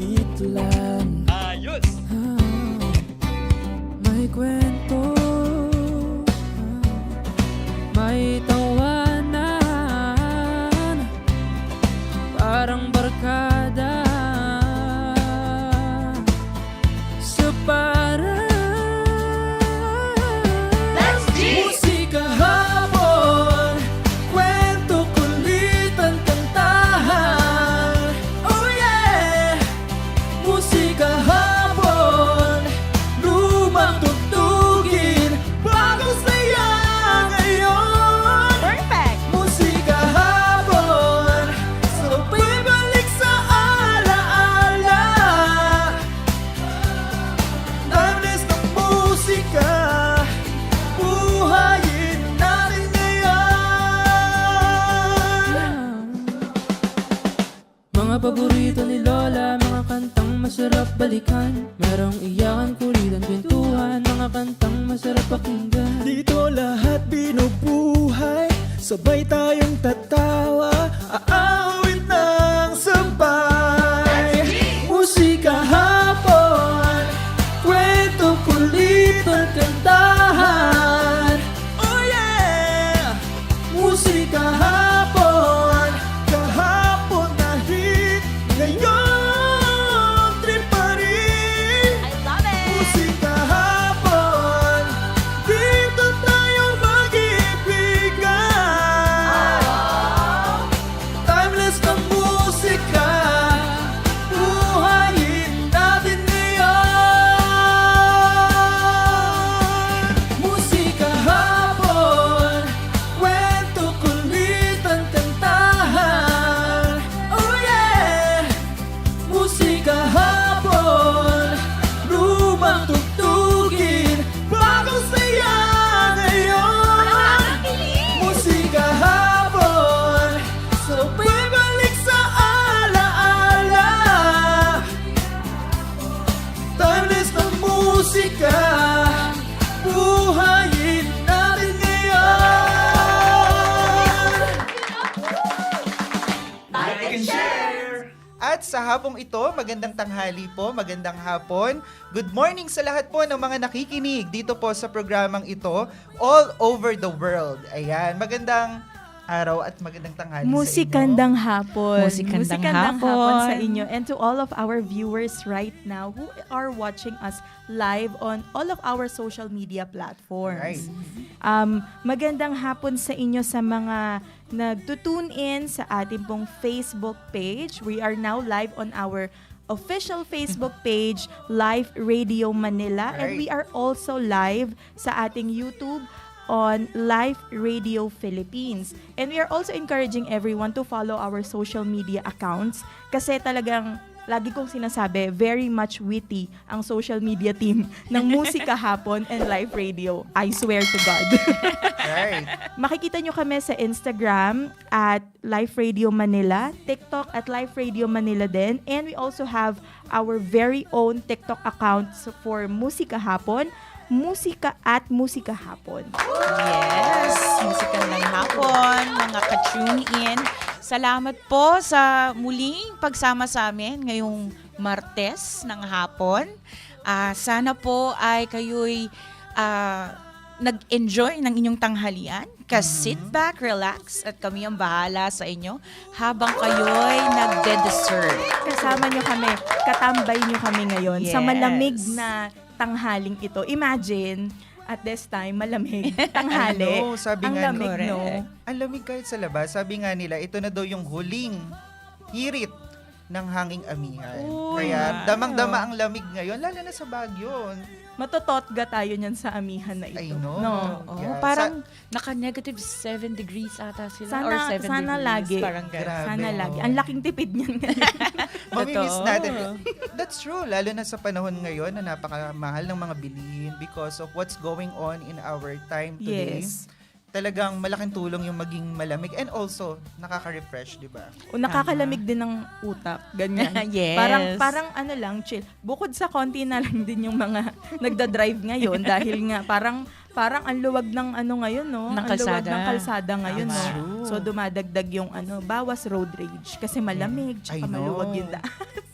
wait lang. Ayos! May kwento, may tawanan, parang barkada sa parang musika hapon, kwento kulitan kantahan. Oh yeah! Musika hapon, lumang tugtugin, bagong saya ngayon. Perfect! Musika hapon, sabay balik sa alaala. Timeless ng musika, buhayin natin ngayon. Mga paborito ni Lola, mga kantang masarap balikan. Merong iyakan, kulitan, kwentuhan, mga kantang masarap pakinggan. Dito lahat binubuhay, sabay tayong tatawa, aawit ng sabay. Musika hapon, kwento, kulitan, kantahan. Oh yeah! Musika hapon, kahapon na hit, ngayon trip pa rin. I love it! Musika hapon, dito tayo mag-ibigan. Timeless ng musika, buhayin natin ngayon. Musika hapon, kwento, kulitan, kantahan. Oh yeah! Musika hapon, lumang tugtugin, bagong saya ngayon. Musika hapon, sabay balik sa alaala. Timeless ng musika, buhayin natin ngayon. Like and share! At sa hapong ito, magandang tanghali po, magandang hapon. Good morning sa lahat po ng mga nakikinig dito po sa programang ito, all over the world. Ayan, magandang araw at magandang tanghali Musikandang hapon. Musikandang hapon hapon. sa inyo. And to all of our viewers right now who are watching us live on all of our social media platforms. Right. Magandang hapon sa inyo sa mga nagtutune in sa ating pong Facebook page. We are now live on our official Facebook page, Live Radio Manila. And we are also live sa ating YouTube on Live Radio Philippines. And we are also encouraging everyone to follow our social media accounts kasi talagang lagi kong sinasabi, very much witty ang social media team ng Musika Hapon and Live Radio. I swear to God. Right. Makikita nyo kami sa Instagram at Live Radio Manila, TikTok at Live Radio Manila din. And we also have our very own TikTok account for Musika Hapon, Musika at Musika Hapon. Yes, musikandang hapon, mga ka-tune in. Salamat po sa muling pagsama sa amin ngayong Martes ng hapon. Sana po ay kayo'y nag-enjoy ng inyong tanghalian. Sit back, relax, at kami ang bahala sa inyo habang kayo'y nagde-dessert. Kasama nyo kami, katambay nyo kami ngayon sa Yes. malamig na tanghaling ito. Imagine, at this time, malamig. Tanghali. Ano, sabi ang nga lamig, correct. no? Ang lamig kahit sa labas. Sabi nga nila, ito na daw yung huling hirit ng hanging amihan. Uy, Kaya wow. damang-dama ang lamig ngayon, lalo na sa Baguio. Matototga tayo niyan sa amihan na ito. I know. No? Oh, Yeah, parang naka-negative 7 degrees ata sila or 7 Sana degrees. lagi. Parang ganun. Grabe, Sana no? lagi. Ang laking tipid niyan ngayon. Mamimiss Totoo. natin. That's true. Lalo na sa panahon ngayon na napakamahal ng mga bilihin because of what's going on in our time today. Yes. Talagang malaking tulong yung maging malamig and also nakaka-refresh, di ba? O nakakalamig din ng utak. Ganyan. Yes. Parang ano lang, chill. Bukod sa konti na lang din yung mga nagda-drive ngayon dahil nga parang Parang ang luwag ng ano ngayon, no? Ng Ang luwag kalsada. ng kalsada ngayon, Tama. no? True. So dumadagdag yung bawas road rage kasi malamig, I tsaka know. maluwag yung daan.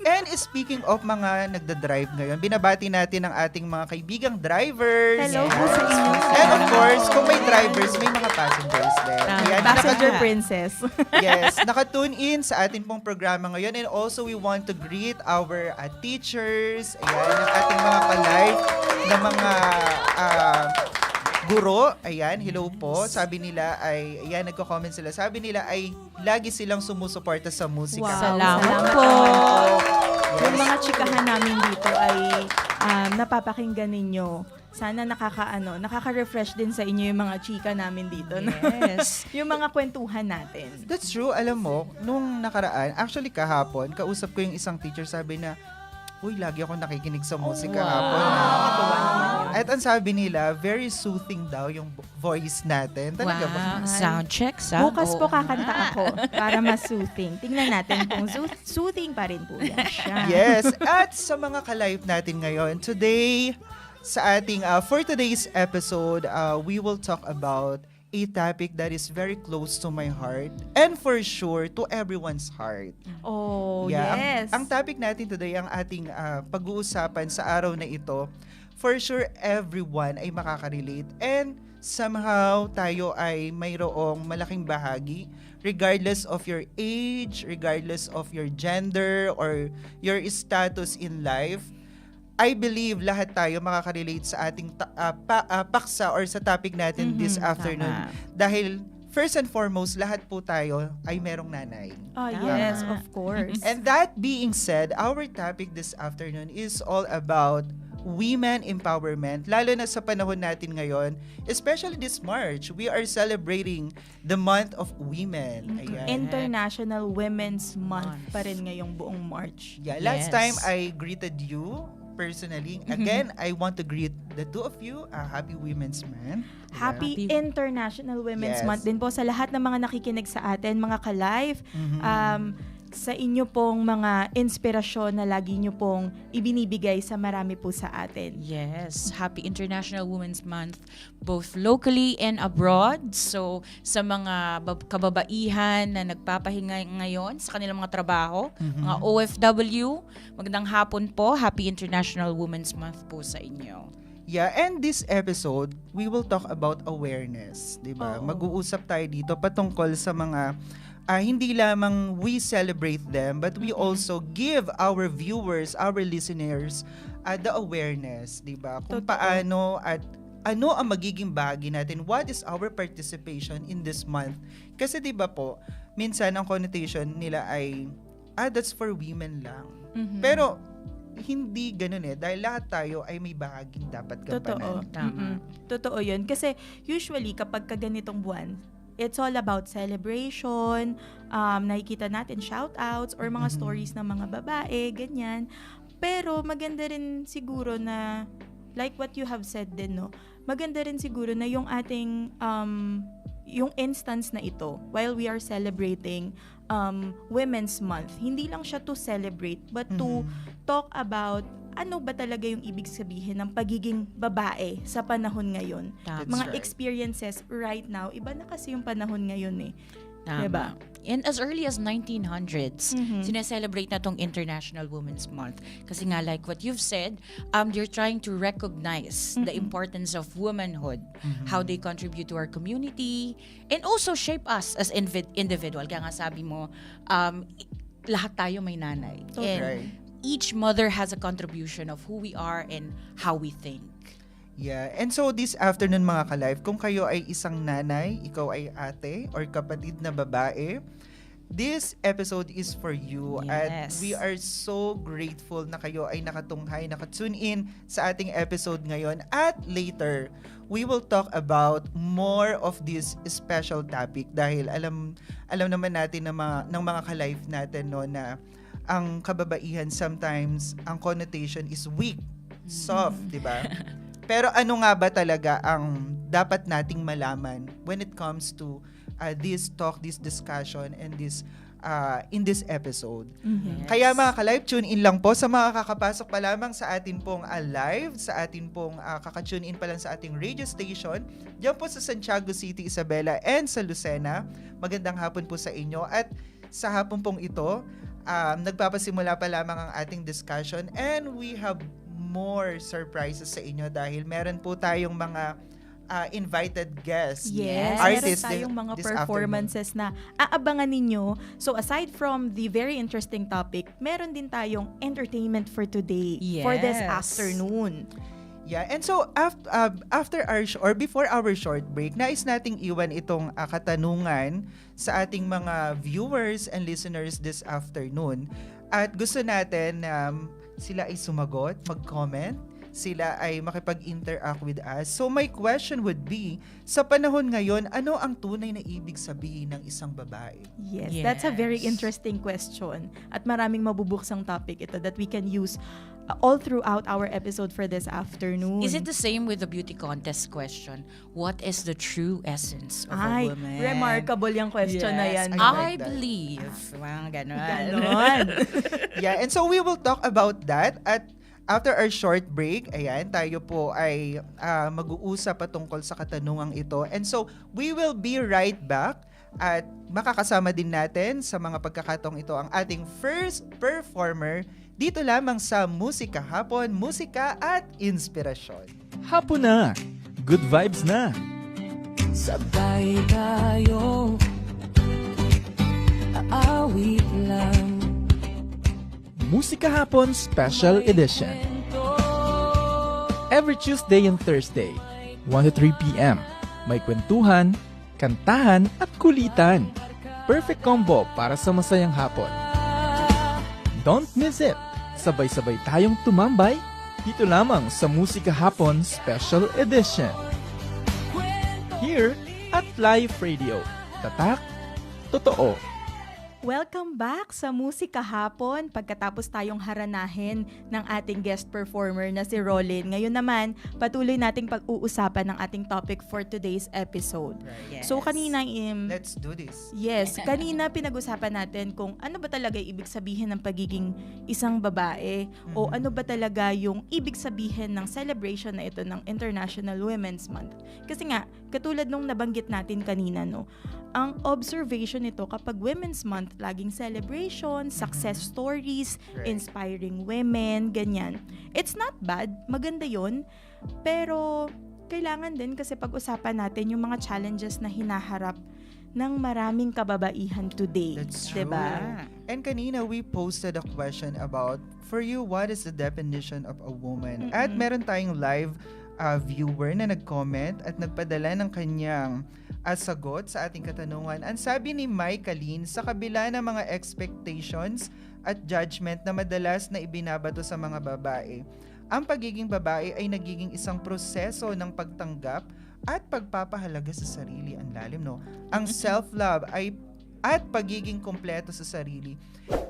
And speaking of mga nagda-drive ngayon, binabati natin ang ating mga kaibigang drivers. Hello po Yes. sa inyo. And of course, kung may drivers, may mga passengers din. Tama. Ayan, Passenger Naka- princess. Yes, nakatune in sa atin pong programa ngayon. And also, we want to greet our teachers, ayan, ang ating mga ka-live na mga guro. Ayan, hello po. Sabi nila ay, ayan, nagko-comment sila. Sabi nila ay lagi silang sumusuporta sa musika. Wow, Salamat po. naman po. Yes. Yung mga chikahan namin dito ay napapakinggan ninyo. Sana nakaka-refresh din sa inyo yung mga chika namin dito. no? Yes. Yung mga kwentuhan natin. That's true. Alam mo, nung nakaraan, actually kahapon, kausap ko yung isang teacher, sabi na, uy, lagi ako nakikinig sa musika wow. hapon. Nakakatuwa naman yun. At ang sabi nila, very soothing daw yung voice natin. Talaga ba? Wow. Sound check, sa. Bukas po kakanta ako para mas soothing. Tingnan natin kung soothing pa rin po yan siya. Yes. At sa mga ka-live natin ngayon, today, sa ating, for today's episode, we will talk about a topic that is very close to my heart and for sure to everyone's heart. Oh, Yeah, yes. Ang topic natin today, ang ating pag-uusapan sa araw na ito, for sure everyone ay makaka-relate and somehow tayo ay mayroong malaking bahagi regardless of your age, regardless of your gender or your status in life. I believe lahat tayo makaka-relate sa ating paksa or sa topic natin this afternoon. tama. Dahil first and foremost, lahat po tayo ay merong nanay. Oh, Tama. yes, of course. And that being said, our topic this afternoon is all about women empowerment, lalo na sa panahon natin ngayon, especially this March. We are celebrating the month of women. Ayan. International Women's Month pa rin ngayong buong March. Yeah, last Yes. time I greeted you personally. Again, I want to greet the two of you. Happy Women's Month. Happy Happy- International Women's Yes. Month din po sa lahat ng mga nakikinig sa atin, mga ka-live. Mhm. Sa inyo pong mga inspirasyon na lagi nyo pong ibinibigay sa marami po sa atin. Yes, happy International Women's Month both locally and abroad. So sa mga kababaihan na nagpapahinga ngayon sa kanilang mga trabaho, mga OFW, magandang hapon po. Happy International Women's Month po sa inyo. Yeah, and this episode, we will talk about awareness, 'di ba? Oo. Mag-uusap tayo dito patungkol sa mga hindi lamang we celebrate them, but we also give our viewers, our listeners, the awareness, 'di ba? Kung Totoo. paano at ano ang magiging bahagi natin, what is our participation in this month? Kasi 'di ba po, minsan ang connotation nila ay that's for women lang. Mhm. Pero hindi ganun dahil lahat tayo ay may bahaging dapat Totoo. gampanan. Tama. Totoo yun. Kasi usually kapag kaganitong buwan, it's all about celebration, nakikita natin shoutouts or mga stories ng mga babae, ganyan. Pero maganda rin siguro na, like what you have said din, no? Maganda rin siguro na yung ating, yung instance na ito, while we are celebrating Women's Month, hindi lang siya to celebrate, but to talk about ano ba talaga yung ibig sabihin ng pagiging babae sa panahon ngayon. Tama. Mga right. experiences right now, iba na kasi yung panahon ngayon eh. Tama. Diba? And as early as 1900s, Mhm. sineselebrate na tong International Women's Month. Kasi nga, like what you've said, you're trying to recognize the importance of womanhood, how they contribute to our community, and also shape us as individual. Kaya nga sabi mo, lahat tayo may nanay. Totoo. And Right. each mother has a contribution of who we are and how we think. Yeah. And so this afternoon mga ka-live, kung kayo ay isang nanay, ikaw ay ate or kapatid na babae, this episode is for you. At Yes. we are so grateful na kayo ay nakatunghay, nakatune in sa ating episode ngayon. At later, we will talk about more of this special topic dahil alam naman natin ng mga ka-live natin no, na ang kababaihan sometimes, ang connotation is weak, soft, di ba? Pero ano nga ba talaga ang dapat nating malaman when it comes to this talk, this discussion, and this in this episode. Mhm. Kaya mga ka-live, tune in lang po sa mga kakapasok pa lamang sa atin pong live, sa atin pong kaka-tune in pa lang sa ating radio station. Diyan po sa Santiago City, Isabela, and sa Lucena. Magandang hapon po sa inyo. At sa hapon pong ito, nagpapasimula pa lamang ang ating discussion, and we have more surprises sa inyo dahil meron po tayong mga invited guests, Yes, artists meron tayong mga this performances na aabangan ninyo. So aside from the very interesting topic, meron din tayong entertainment for today, for this Yes. afternoon. Yeah, and so after our or before our short break, nais nating iwan itong katanungan sa ating mga viewers and listeners this afternoon. At gusto natin sila ay sumagot, mag-comment, sila ay makipag-interact with us. So my question would be, sa panahon ngayon, ano ang tunay na ibig sabihin ng isang babae? Yes, that's a very Yes. interesting question. At maraming mabubuksang topic ito that we can use all throughout our episode for this afternoon. Is it the same with the beauty contest question? What is the true essence of Ay, a woman? remarkable yung question na yan. I I like that. believe. Mga ganon. Ganon. Yeah, and so we will talk about that at after our short break. Ayan, tayo po ay mag-uusap patungkol sa katanungang ito. And so we will be right back at makakasama din natin sa mga pagkakataong ito ang ating first performer dito lamang sa Musika Hapon, Musika at Inspirasyon. Hapon na! Good vibes na! Sabay tayo, aawit lang. Musika Hapon Special Edition. Every Tuesday and Thursday, 1 to 3 p.m. May kwentuhan, kantahan at kulitan. Perfect combo para sa masayang hapon. Don't miss it! Sabay-sabay tayong tumambay dito lamang sa Musika Hapon Special Edition. Here at Live Radio. Tatak, totoo. Welcome back sa Musika Hapon. Pagkatapos tayong haranahin ng ating guest performer na si Rolin. Ngayon naman, patuloy nating pag-uusapan ng ating topic for today's episode. Yes. So kanina, Let's do this. yes, kanina pinag-usapan natin kung ano ba talaga ibig sabihin ng pagiging isang babae o ano ba talaga yung ibig sabihin ng celebration na ito ng International Women's Month. Kasi nga, katulad nung nabanggit natin kanina, no, ang observation nito kapag Women's Month, laging celebration, success stories, Right. inspiring women, ganyan. It's not bad, maganda yon, pero kailangan din kasi pag-usapan natin yung mga challenges na hinaharap ng maraming kababaihan today. That's diba? true. And kanina, we posted a question about, for you, what is the definition of a woman? At meron tayong live viewer na nag-comment at nagpadala ng kanyang sagot sa ating katanungan. Ang sabi ni Mike Kalin, sa kabila ng mga expectations at judgment na madalas na ibinabato sa mga babae, ang pagiging babae ay nagiging isang proseso ng pagtanggap at pagpapahalaga sa sarili. Ang lalim, no? Ang self-love ay at pagiging kumpleto sa sarili,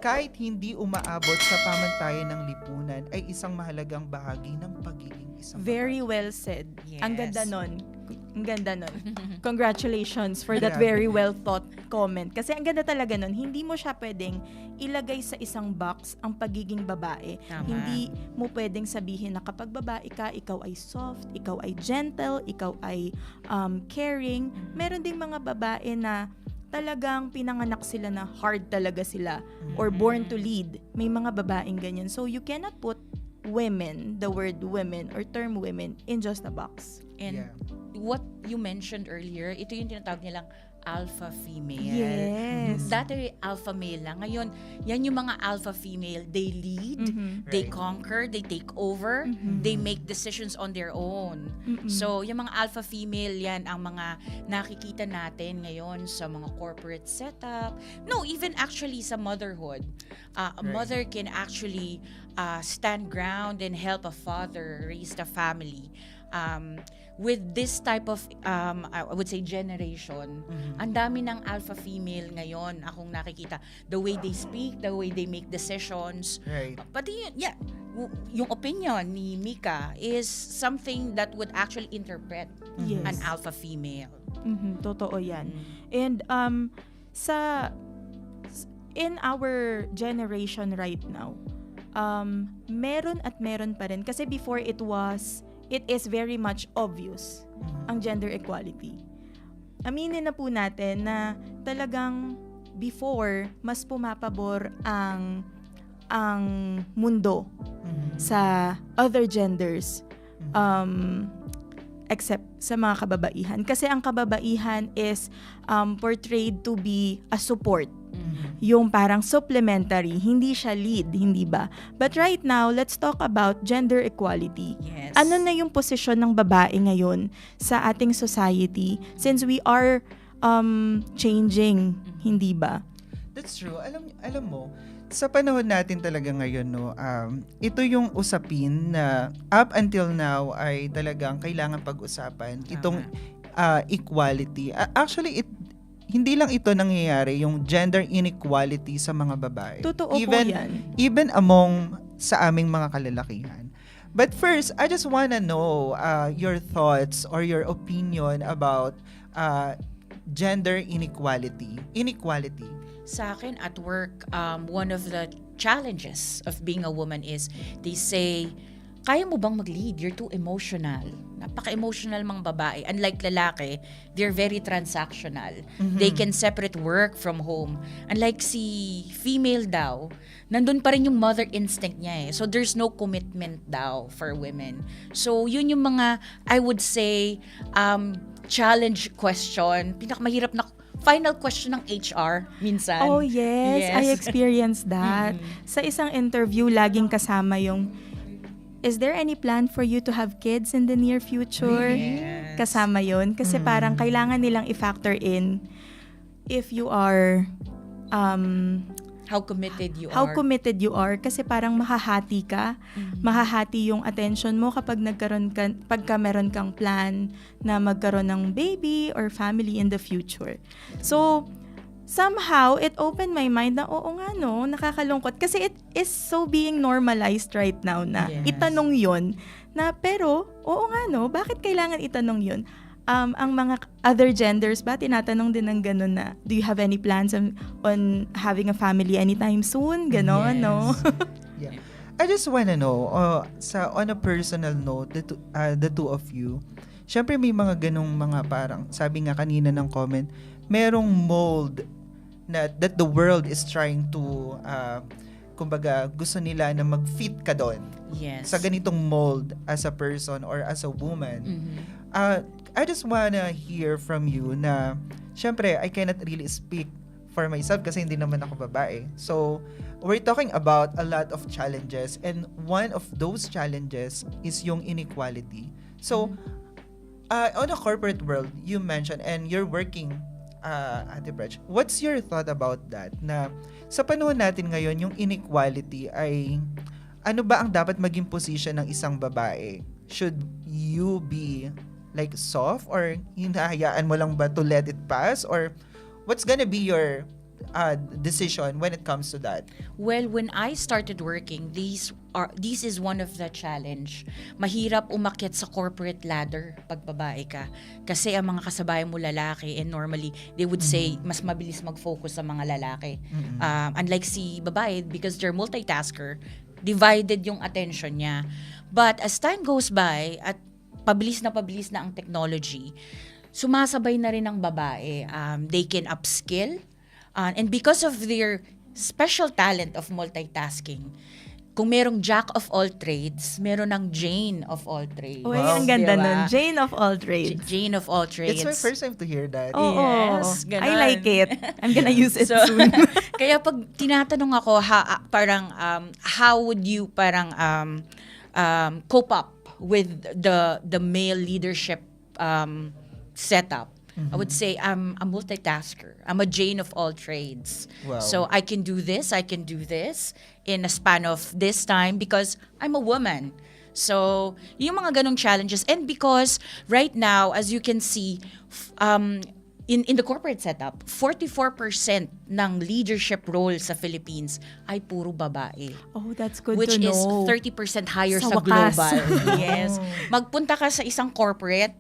kahit hindi umaabot sa pamantayan ng lipunan, ay isang mahalagang bahagi ng pagiging isang Very well said. Ang Yes. ganda nun. Ang ganda nun. Congratulations for that Grabe. very well thought comment. Kasi ang ganda talaga nun, hindi mo siya pwedeng ilagay sa isang box ang pagiging babae. Tama. Hindi mo pwedeng sabihin na kapag babae ka, ikaw ay soft, ikaw ay gentle, ikaw ay caring. Meron ding mga babae na talagang pinanganak sila na hard talaga sila or born to lead. May mga babaeng ganyan. So you cannot put women, the word women or term women in just a box. And Yeah. what you mentioned earlier, ito yung tinatawag nilang alpha female. Yes. Dati alpha male lang. Ngayon, yan yung mga alpha female. They lead, they Right. conquer, they take over, they make decisions on their own. So, yung mga alpha female, yan ang mga nakikita natin ngayon sa mga corporate setup. No, even actually sa motherhood. A mother can actually stand ground and help a father raise the family. With this type of, I would say, generation, ang dami ng alpha female ngayon, akong nakikita. The way they speak, the way they make decisions. Right. Pati yun, yeah, yung opinion ni Mika is something that would actually interpret Yes. an alpha female. Totoo yan. And in our generation right now, meron at meron pa rin. Kasi before it is very much obvious ang gender equality. Aminin na po natin na talagang before, mas pumapabor ang mundo sa other genders except sa mga kababaihan. Kasi ang kababaihan is portrayed to be a support. Yung parang supplementary, hindi siya lead, hindi ba? But right now, let's talk about gender equality. Yes. Ano na yung posisyon ng babae ngayon sa ating society since we are changing, hindi ba? That's true. Alam mo, sa panahon natin talaga ngayon, no, ito yung usapin na up until now ay talagang kailangan pag-usapan. Itong equality. Actually, hindi lang ito nangyayari, yung gender inequality sa mga babae. Totoo po yan. Even among sa aming mga kalalakihan. But first, I just wanna know your thoughts or your opinion about gender inequality. Sa akin, at work, one of the challenges of being a woman is they say, kaya mo bang mag-lead? You're too emotional. Napaka-emotional mga babae. Unlike lalaki, they're very transactional. They can separate work from home. Unlike si female daw, nandun pa rin yung mother instinct niya eh. So there's no commitment daw for women. So yun yung mga, I would say, challenge question. Pinakamahirap na final question ng HR minsan. Oh yes, I experienced that. Sa isang interview, laging kasama yung, is there any plan for you to have kids in the near future? Yes. Kasama yun. Kasi parang kailangan nilang i-factor in if you are, How committed you how are. committed you are. Kasi parang mahahati ka. Mahahati yung attention mo kapag pagka meron kang plan na magkaroon ng baby or family in the future. So, somehow, it opened my mind na, oo nga no, nakakalungkot. Kasi it is so being normalized right now na Yes. itanong yun. Na, pero, oo nga no, bakit kailangan itanong yun? Ang mga other genders ba, tinatanong din ng gano'n na, do you have any plans on having a family anytime soon? Ganon, no? Yeah. I just wanna know, on a personal note, the two of you, syempre may mga ganong mga parang, sabi nga kanina ng comment, merong mold that the world is trying to, kumbaga, gusto nila na mag-fit ka doon Yes. sa ganitong mold as a person or as a woman. I just wanna hear from you na, syempre, I cannot really speak for myself kasi hindi naman ako babae. So, we're talking about a lot of challenges and one of those challenges is yung inequality. So, on a corporate world, you mentioned, and you're working, Ate Brech, what's your thought about that? Na sa panahon natin ngayon, yung inequality ay, ano ba ang dapat maging position ng isang babae? Should you be like soft or hinahayaan mo lang ba to let it pass? Or what's gonna be your decision when it comes to that? Well, when I started working, this is one of the challenge. Mahirap umakyat sa corporate ladder pag babae ka. Kasi ang mga kasabayan mo lalaki, and normally, they would say, mas mabilis mag-focus sa mga lalaki. Unlike si babae, because they're multitasker, divided yung attention niya. But as time goes by, at pabilis na ang technology, sumasabay na rin ang babae. They can upskill. And because of their special talent of multitasking, kung merong jack of all trades, meron ng Jane of all trades. Uy, ang ganda Diba? nun. Jane of all trades. Jane of all trades. It's my first time to hear that. Oo. Yes, I ganon. like it. I'm gonna use it So, soon. kaya pag tinatanong ako, how would you cope up with the male leadership setup? I would say I'm a multitasker. I'm a Jane of all trades. Wow. So I can do this in a span of this time because I'm a woman. So, yung mga ganong challenges. And because right now, as you can see, in the corporate setup, 44% ng leadership role sa Philippines ay puro babae. Oh, that's good Which to is know. 30% higher Sa sa wakas. global. Yes. Magpunta ka sa isang corporate,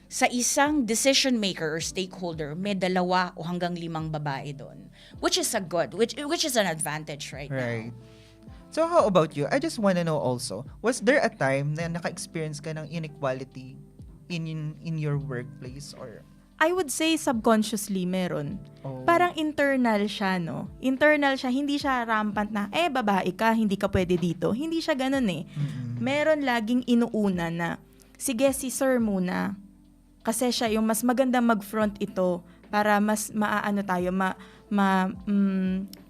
sa isang decision maker or stakeholder, may 2 o hanggang 5 babae doon. Which is which is an advantage right now. Right. So how about you? I just wanna know also, was there a time na naka-experience ka ng inequality in your workplace or I would say subconsciously meron. oh, Parang internal siya, no? Internal siya, hindi siya rampant na, babae ka, hindi ka pwede dito. Hindi siya ganun eh. Meron laging inuuna na, sige si sir muna. Kasi siya yung mas maganda mag-front ito para mas maaano tayo,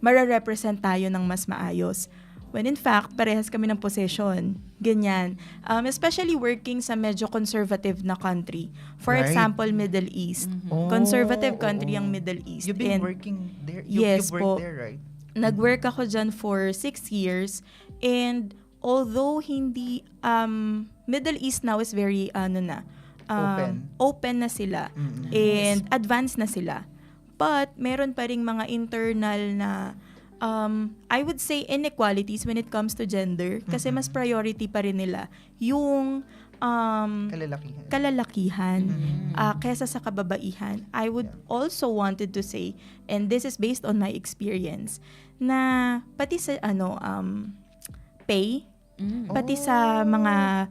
mare-represent tayo ng mas maayos. When in fact, parehas kami ng possession. Ganyan. Especially working sa medyo conservative na country. For Right. example, Middle East. Oh, Conservative country oo. ang Middle East. You've been And working there? Yes you've worked po. there, right? nag-work ako dyan for 6 years. And although hindi, Middle East now is very, open na sila. And advanced na sila. But meron pa ring mga internal na I would say inequalities when it comes to gender kasi mas priority pa rin nila yung kalalakihan kesa sa kababaihan. I would also wanted to say, and this is based on my experience, na pati sa pay, pati sa mga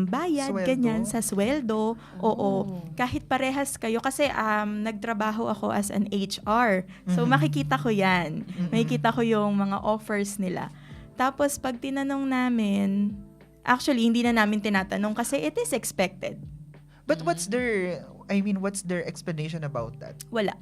bayad, Sweldo. ganyan, sa sweldo. Oo. Kahit parehas kayo. Kasi nagtrabaho ako as an HR. So, makikita ko yan. Makikita ko yung mga offers nila. Tapos, pag tinanong namin, actually, hindi na namin tinatanong kasi it is expected. But what's their explanation about that? Wala.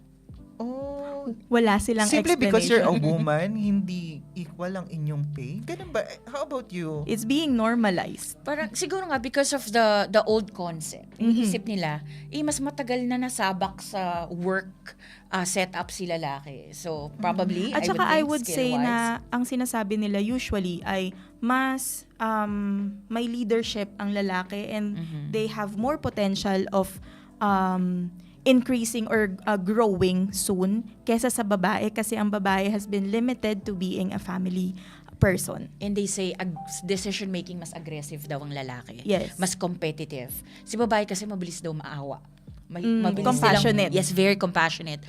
Oh, Wala silang simply because you're a explanation. woman, hindi equal ang inyong pay? Ganun ba? How about you? It's being normalized. Parang siguro nga because of the old concept. Iniisip nila, mas matagal na nasabak sa work setup si lalaki. So probably At saka I would say skill-wise, na ang sinasabi nila usually ay mas may leadership ang lalaki and they have more potential of increasing or growing soon kesa sa babae kasi ang babae has been limited to being a family person. and they say decision making mas aggressive daw ang lalaki. Yes. Mas competitive. Si babae kasi mabilis daw maawa. Mabilis Compassionate. Yes, very compassionate.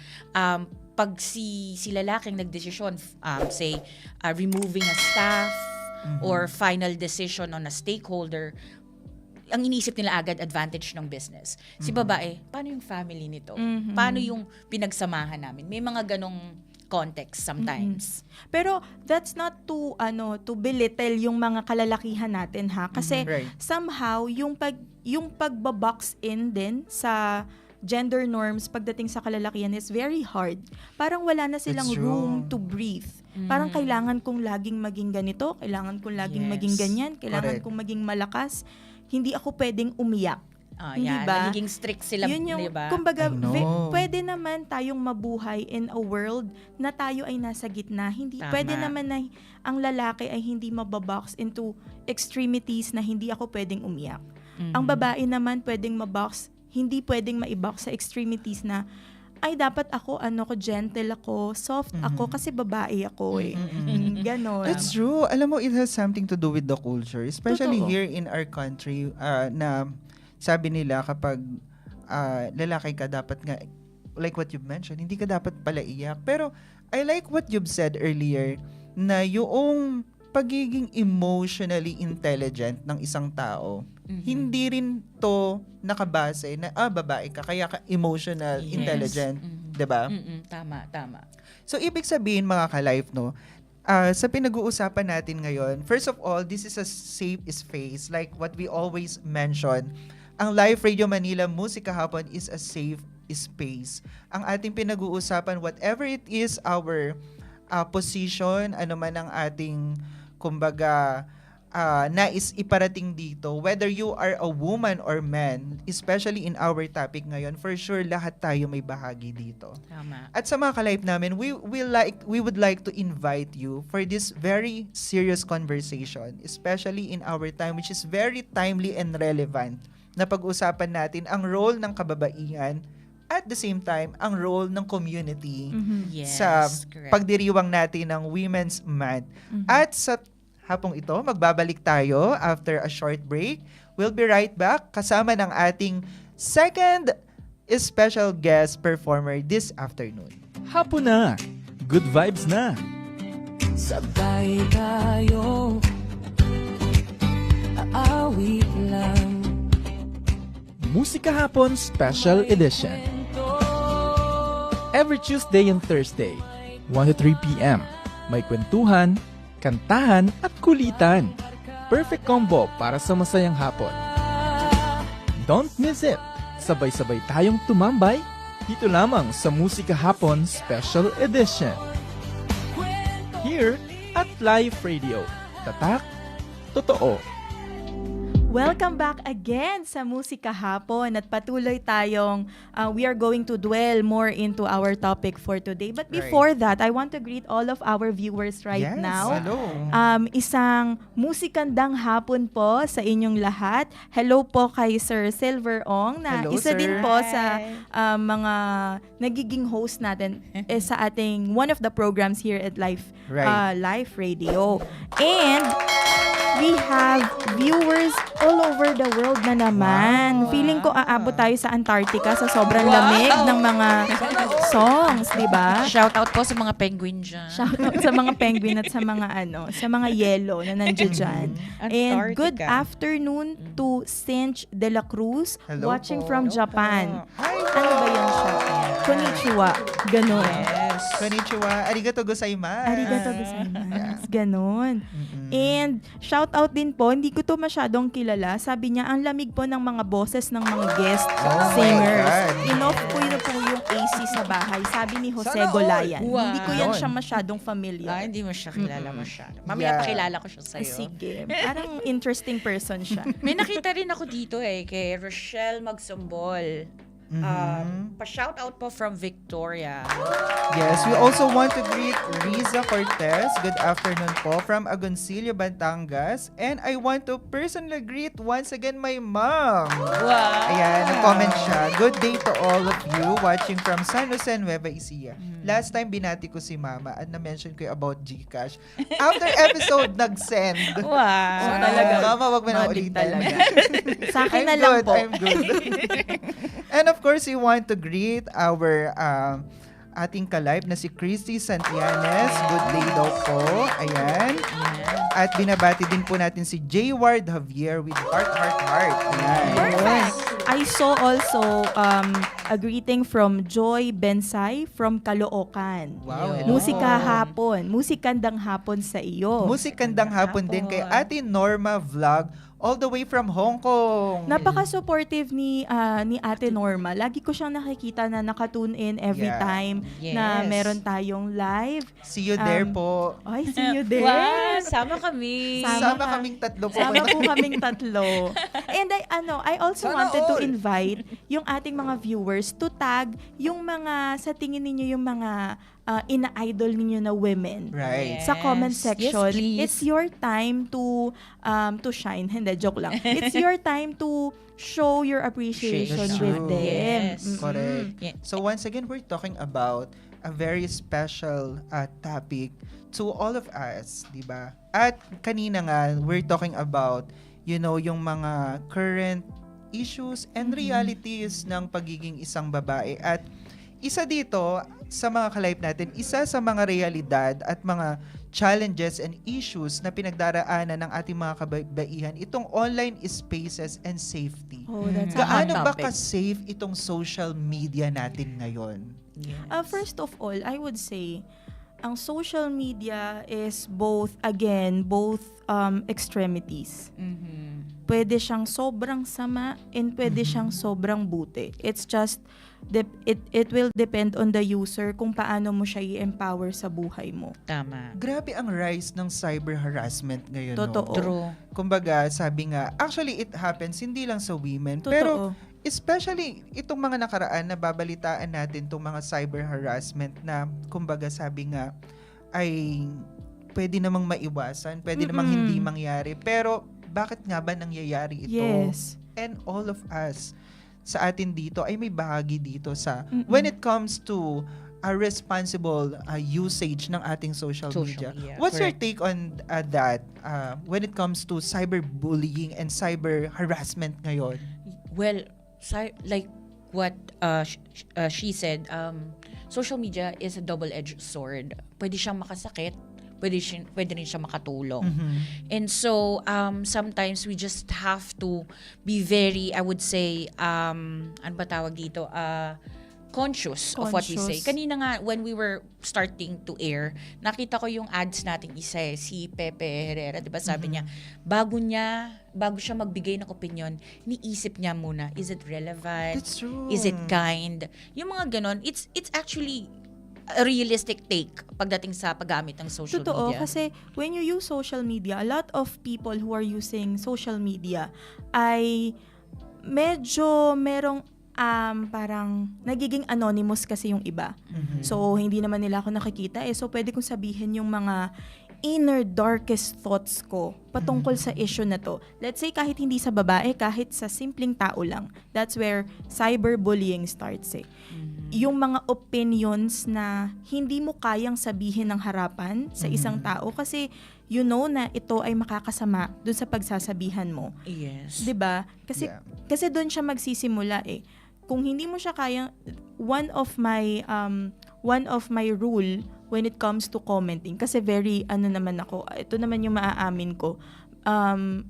Pag si lalaking nagdesisyon, say, removing a staff or final decision on a stakeholder, ang iniisip nila agad advantage ng business. Si babae, paano yung family nito? Paano yung pinagsamahan namin? May mga ganong context sometimes. Pero that's not to belittle yung mga kalalakihan natin ha kasi Right. somehow yung pagbabox in din sa gender norms pagdating sa kalalakihan is very hard. Parang wala na silang That's true. room to breathe. Parang kailangan kong laging maging ganito, kailangan kong laging Yes. maging ganyan, kailangan Correct. kong maging malakas. Hindi ako pwedeng umiyak. Hindi Yan, ba? nagiging strict sila, Yun yung, di ba? kumbaga, I know. pwede naman tayong mabuhay in a world na tayo ay nasa gitna. Hindi, Tama. pwede naman na ang lalaki ay hindi mababox into extremities na hindi ako pwedeng umiyak. Ang babae naman pwedeng mabox, hindi pwedeng maibox sa extremities na ay dapat ako gentle ako, soft ako kasi babae ako eh. Ganon. That's true. Alam mo, it has something to do with the culture. Especially Totoo. here in our country, na sabi nila kapag lalaki ka, dapat nga, like what you've mentioned, hindi ka dapat pala iyak. Pero I like what you've said earlier, na yung pagiging emotionally intelligent ng isang tao, hindi rin to nakabase na, babae ka, kaya ka emotional, Yes. intelligent. 'Di ba? Tama. So, ibig sabihin mga ka-life, no, sa pinag-uusapan natin ngayon, first of all, this is a safe space. Like what we always mention, ang Live Radio Manila Musika Hapon is a safe space. Ang ating pinag-uusapan, whatever it is, our position, ano man ang ating, kumbaga, nais iparating dito, whether you are a woman or man, especially in our topic ngayon, for sure, lahat tayo may bahagi dito. Tama. At sa mga ka-live namin, we would like to invite you for this very serious conversation, especially in our time, which is very timely and relevant, na pag-usapan natin ang role ng kababaihan at the same time, ang role ng community Yes, sa correct. pagdiriwang natin ng Women's Month. At sa hapong ito, magbabalik tayo after a short break. We'll be right back kasama ng ating second special guest performer this afternoon. Hapon na. Good vibes na. Sabay tayo aawit lang. Musika Hapon Special Edition. Every Tuesday and Thursday, 1 to 3 p.m. May kwentuhan, kantahan at kulitan. Perfect combo para sa masayang hapon. Don't miss it! Sabay-sabay tayong tumambay dito lamang sa Musika Hapon Special Edition. Here at Live Radio. Tatak, totoo. Welcome back again sa Musika Hapon at patuloy tayong we are going to dwell more into our topic for today. But before that, I want to greet all of our viewers Yes, now. hello. Isang musikandang hapon po sa inyong lahat. Hello po kay Sir Silver Ong na Hello, isa sir. din po sa Hi. mga nagiging host natin sa ating one of the programs here at Right. Live Radio. And we have viewers all over the world na naman. Wow. Feeling ko aabot tayo sa Antarctica sa sobrang lamig ng mga songs, di ba? Shout out po sa mga penguin dyan. Shoutout sa mga penguin at sa mga sa mga yellow na nandiyan dyan. And good Antarctica. afternoon to Cinch De La Cruz Hello watching po. from Japan. Hi Ano ba yan siya? Konnichiwa. Ganon. Yes. Konnichiwa. Arigato gozaimasu. Arigato gozaimasu. Ganon. And shout out din po, hindi ko to masyadong kilala. Sabi niya, ang lamig po ng mga boses ng mga guest Oh my singers. God. Enough po yun po yung AC sa bahay. Sabi ni Jose Sana all. Golayan. Wow. Hindi ko yan Yun. siya masyadong familiar. Hindi mo siya kilala masyado. Mamaya Yeah. pakilala ko siya sa'yo. Sige. Parang interesting person siya. May nakita rin ako dito kay Rochelle Magsumbol. Pa-shoutout po from Victoria. Yes, we also want to greet Riza Cortez. Good afternoon po from Agoncillo, Batangas. And I want to personally greet once again my mom. Wow! Ayan, nag-comment siya. Good day to all of you watching from San Jose, Nueva Ecija. Last time binati ko si mama at na-mention ko yung about Gcash. After episode, nag-send. Wow! So, talaga. Mama, wag mo na Madig ulitin. talaga. Sa akin I'm na lang good, po. I'm good. And of course, we want to greet our ating ka-live na si Christy Santianes. Good day daw po. Ayan. At binabati din po natin si J. Ward Javier with Heart, Heart, Heart. Ayan. Perfect. I saw also a greeting from Joy Bensay from Caloocan. Wow, hello. Musika hapon. Musikandang hapon sa iyo. Musikandang hapon din kay Ate Norma Vlog all the way from Hong Kong. Napaka-supportive ni Ate Norma. Lagi ko siyang nakikita na nakatune in every Yeah. time na Yes. meron tayong live. See you there po. Ay, see you there. Wow! Sama kami! Sama kaming tatlo po. Sama po kaming tatlo. And I also Sana wanted to all. invite yung ating mga viewers to tag yung mga, sa tingin ninyo, yung mga ina-idol ninyo na women. Right. Sa comment Yes. section. Yes, please. It's your time to shine. Hindi, joke lang. It's your time to show your appreciation That's with true. them. Yes. Correct. Yeah. So once again, we're talking about a very special topic to all of us, di ba? At kanina nga, we're talking about, yung mga current issues and realities ng pagiging isang babae. At isa dito, sa mga ka-live natin, isa sa mga realidad at mga challenges and issues na pinagdaraanan ng ating mga kababaihan, itong online spaces and safety. Oh, that's a hot Gaano ba topic. ka-safe itong social media natin ngayon? First of all, I would say, ang social media is both extremities. Pwede siyang sobrang sama and pwede siyang sobrang buti. It's just, it will depend on the user kung paano mo siya i-empower sa buhay mo. Tama. Grabe ang rise ng cyber harassment ngayon. Totoo. No? True. Kumbaga, sabi nga, actually it happens hindi lang sa women, Totoo. pero especially itong mga nakaraan na babalitaan natin itong mga cyber harassment na kumbaga sabi nga ay pwede namang maiwasan, pwede namang hindi mangyari. Pero bakit nga ba nangyayari ito? Yes. And all of us sa atin dito ay may bahagi dito sa when it comes to a responsible usage ng ating social media. media, What's your correct. take on that when it comes to cyberbullying and cyber harassment ngayon? Well, like what she said, social media is a double-edged sword. Pwede siyang makasakit, pwede rin siya makatulong. And so, sometimes we just have to be very, I would say, ano ba tawag dito? Conscious of what we say. Conscious. Kanina nga, when we were starting to air, nakita ko yung ads nating isa si Pepe Herrera, di ba? Sabi niya, bago siya magbigay ng opinion, niisip niya muna, is it relevant? That's true. Is it kind? Yung mga ganon, it's actually a realistic take pagdating sa paggamit ng social Totoo, media. kasi when you use social media, a lot of people who are using social media ay medyo merong parang nagiging anonymous kasi yung iba. So, hindi naman nila ako nakikita So, pwede kong sabihin yung mga inner darkest thoughts ko patungkol sa issue na to. Let's say kahit hindi sa babae, kahit sa simpleng tao lang. That's where cyberbullying starts Yung mga opinions na hindi mo kayang sabihin ng harapan sa isang tao kasi you know na ito ay makakasama dun sa pagsasabihan mo. Yes. 'Di ba? Kasi Yeah. kasi doon siya magsisimula Kung hindi mo siya kayang one of my rule when it comes to commenting kasi very naman ako. Ito naman yung maaamin ko.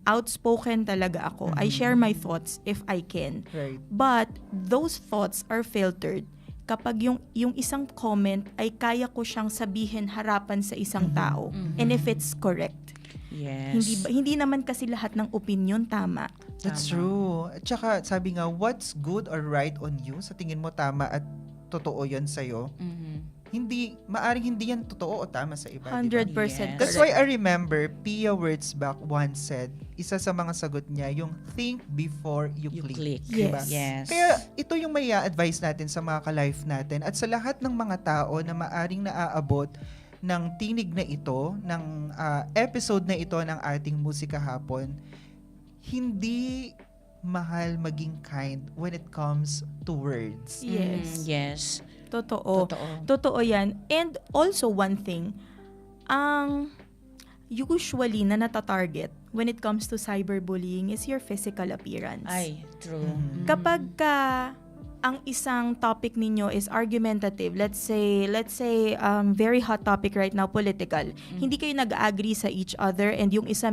Outspoken talaga ako. I share my thoughts if I can. Right. But those thoughts are filtered kapag yung isang comment ay kaya ko siyang sabihin harapan sa isang tao and if it's correct. Yes. Hindi naman kasi lahat ng opinion tama. That's Tama. true. At saka, sabi nga, what's good or right on you, sa tingin mo tama at totoo yan sa'yo, maaring hindi yan totoo o tama sa iba. 100% Diba? Yes. That's why I remember, Pia Wurtzbach once said, isa sa mga sagot niya, yung think before you You click. click. Diba? Yes. Kaya ito yung may advice natin sa mga ka-life natin at sa lahat ng mga tao na maaring naaabot ng tinig na ito, ng episode na ito ng ating Musika Hapon, hindi mahal maging kind when it comes to words. Yes. Yes. Totoo. Totoo. Totoo yan. And also one thing, ang usually na natatarget when it comes to cyberbullying is your physical appearance. Ay, true. Kapag ang isang topic ninyo is argumentative, let's say very hot topic right now, political. Hindi kayo nag-agree sa each other and yung isa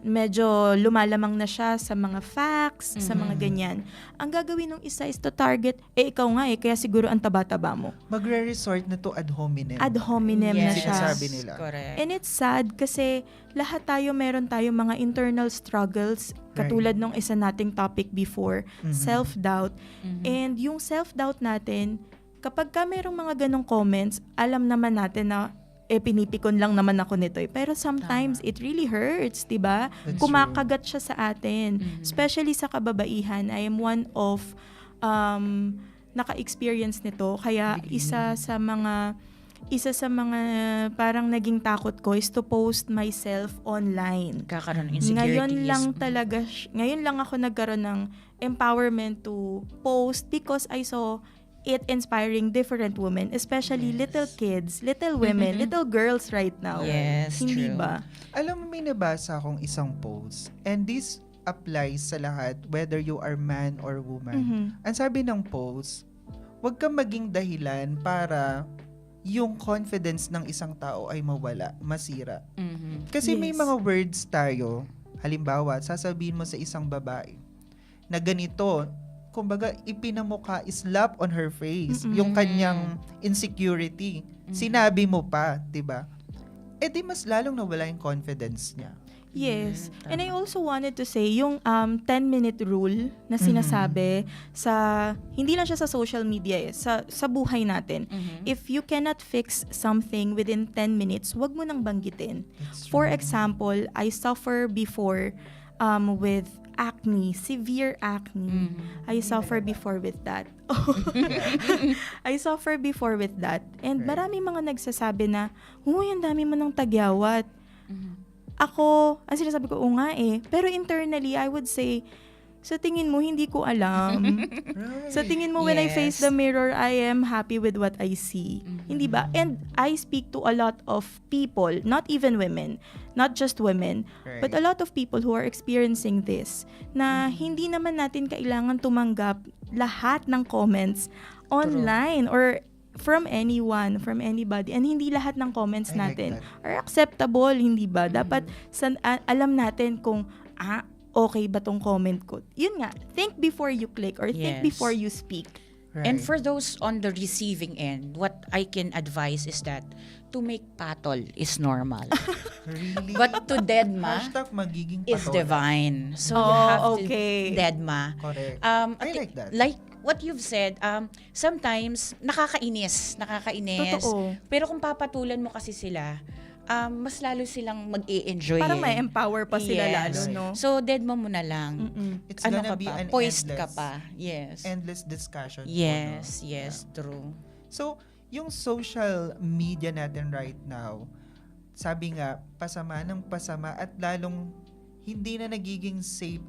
medyo lumalamang na siya sa mga facts, sa mga ganyan. Ang gagawin ng isa is to target, ikaw nga kaya siguro ang taba-taba mo. Magre-resort na to ad hominem. Ad hominem na Yes. siya. Sinasabi nila. Correct. And it's sad kasi lahat meron tayo mga internal struggles katulad nung isa nating topic before, self-doubt. And yung self-doubt natin, kapag merong mga ganong comments, alam naman natin na pinipikon lang naman ako nito Pero sometimes it really hurts, 'di ba? That's Kumakagat siya sa atin. Especially sa kababaihan. I am one of naka-experience nito. Kaya isa sa mga parang naging takot ko is to post myself online. Kakaroon ng insecurities. Ngayon lang ako nagkaroon ng empowerment to post because I saw it inspiring different women, especially little kids, little women, little girls right now. Yes, Hindi true. ba? Alam mo, may nabasa akong isang post and this applies sa lahat, whether you are man or woman. Ang sabi ng post, huwag kang maging dahilan para yung confidence ng isang tao ay mawala, masira. Kasi may Yes. mga words tayo, halimbawa, sasabihin mo sa isang babae na ganito, kumbaga ipinamukha, slap on her face, yung kanyang insecurity. Sinabi mo pa, 'di ba? Di mas lalong nawala yung confidence niya. Yes. And I also wanted to say, yung 10-minute rule na sinasabi hindi lang siya sa social media sa buhay natin. If you cannot fix something within 10 minutes, wag mo nang banggitin. For example, I suffer before with acne, severe acne. I suffer before with that. I suffer before with that. And marami mga nagsasabi na, "Uy, ang dami mo ng tagyawat." Ako, ang sinasabi ko, oo nga Pero internally, I would say, sa tingin mo, hindi ko alam. Right. Sa tingin mo, when I face Yes. the mirror, I am happy with what I see. Hindi ba? And I speak to a lot of people, not even women, not just women, but a lot of people who are experiencing this, na hindi naman natin kailangan tumanggap lahat ng comments online or from anyone, from anybody. And hindi lahat ng comments I like natin that. are acceptable, hindi ba? Dapat alam natin kung, okay ba tong comment ko? Yun nga, think before you click or think Yes. before you speak. Right. And for those on the receiving end, what I can advise is that to make patol is normal. Really? But to deadma Hashtag magiging is patol. divine. So you Oh, have okay. to deadma. Correct. I like that. Like what you've said, sometimes nakakainis. Totoo. Pero kung papatulan mo kasi sila, mas lalo silang mag-e-enjoy. Parang eh. may empower pa sila lalo, Yes. no? So, deadma mo na lang. It's Ano gonna ka be pa? an Poised endless, ka pa. Yes. endless discussion. po, Yes, no? yes, true. So, yung social media natin right now, sabi nga, pasama ng pasama at lalong hindi na nagiging safe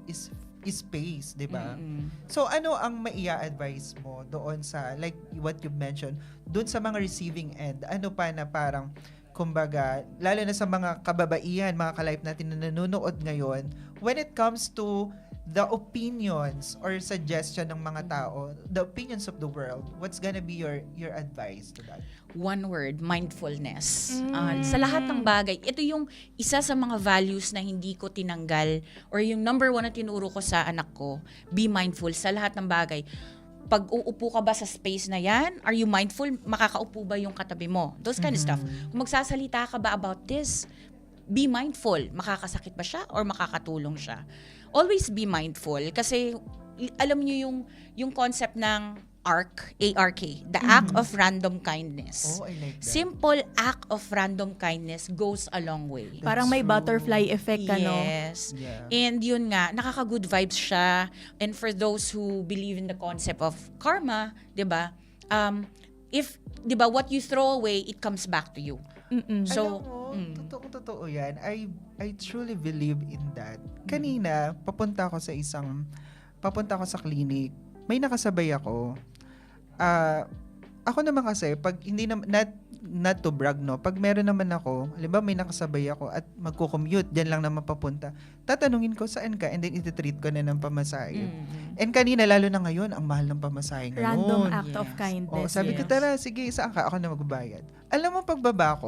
space, di ba? Mm-mm. So, ano ang maia-advise mo doon sa, like what you mentioned, doon sa mga receiving end? Ano pa na parang, kumbaga, lalo na sa mga kababaihan, mga ka-life natin na nanonood ngayon, when it comes to the opinions or suggestion ng mga tao, the opinions of the world, what's gonna be your advice to that? One word, mindfulness. Sa lahat ng bagay, ito yung isa sa mga values na hindi ko tinanggal or yung number one na tinuro ko sa anak ko, be mindful sa lahat ng bagay. Pag uupo ka ba sa space na yan, are you mindful? Makakaupo ba yung katabi mo? Those kind of stuff. Kung magsasalita ka ba about this, be mindful. Makakasakit ba siya or makakatulong siya? Always be mindful kasi alam niyo yung concept ng ARK, A-R-K, the act of random kindness. Oh, I like that. Simple act of random kindness goes a long way. Parang may true. butterfly effect ka, no? Yes. Yeah. And yun nga, nakaka-good vibes siya. And for those who believe in the concept of karma, 'di ba? If 'di ba what you throw away, it comes back to you. So, alam mo, totoo yan. I truly believe in that. Kanina, papunta ako sa clinic. May nakasabay ako. Ako naman kasi, pag hindi na, not to brag, no? Pag meron naman ako, halimbawa may nakasabay ako at magko-commute, diyan lang naman papunta, tatanungin ko saan ka and then iti-treat ko na ng pamasahe. And kanina, lalo na ngayon, ang mahal ng pamasahe ngayon. Random act of Yes. kindness. Sabi ko, Yes. tara, sige, saan ka? Ako na magbabayad. Alam mo, pagbaba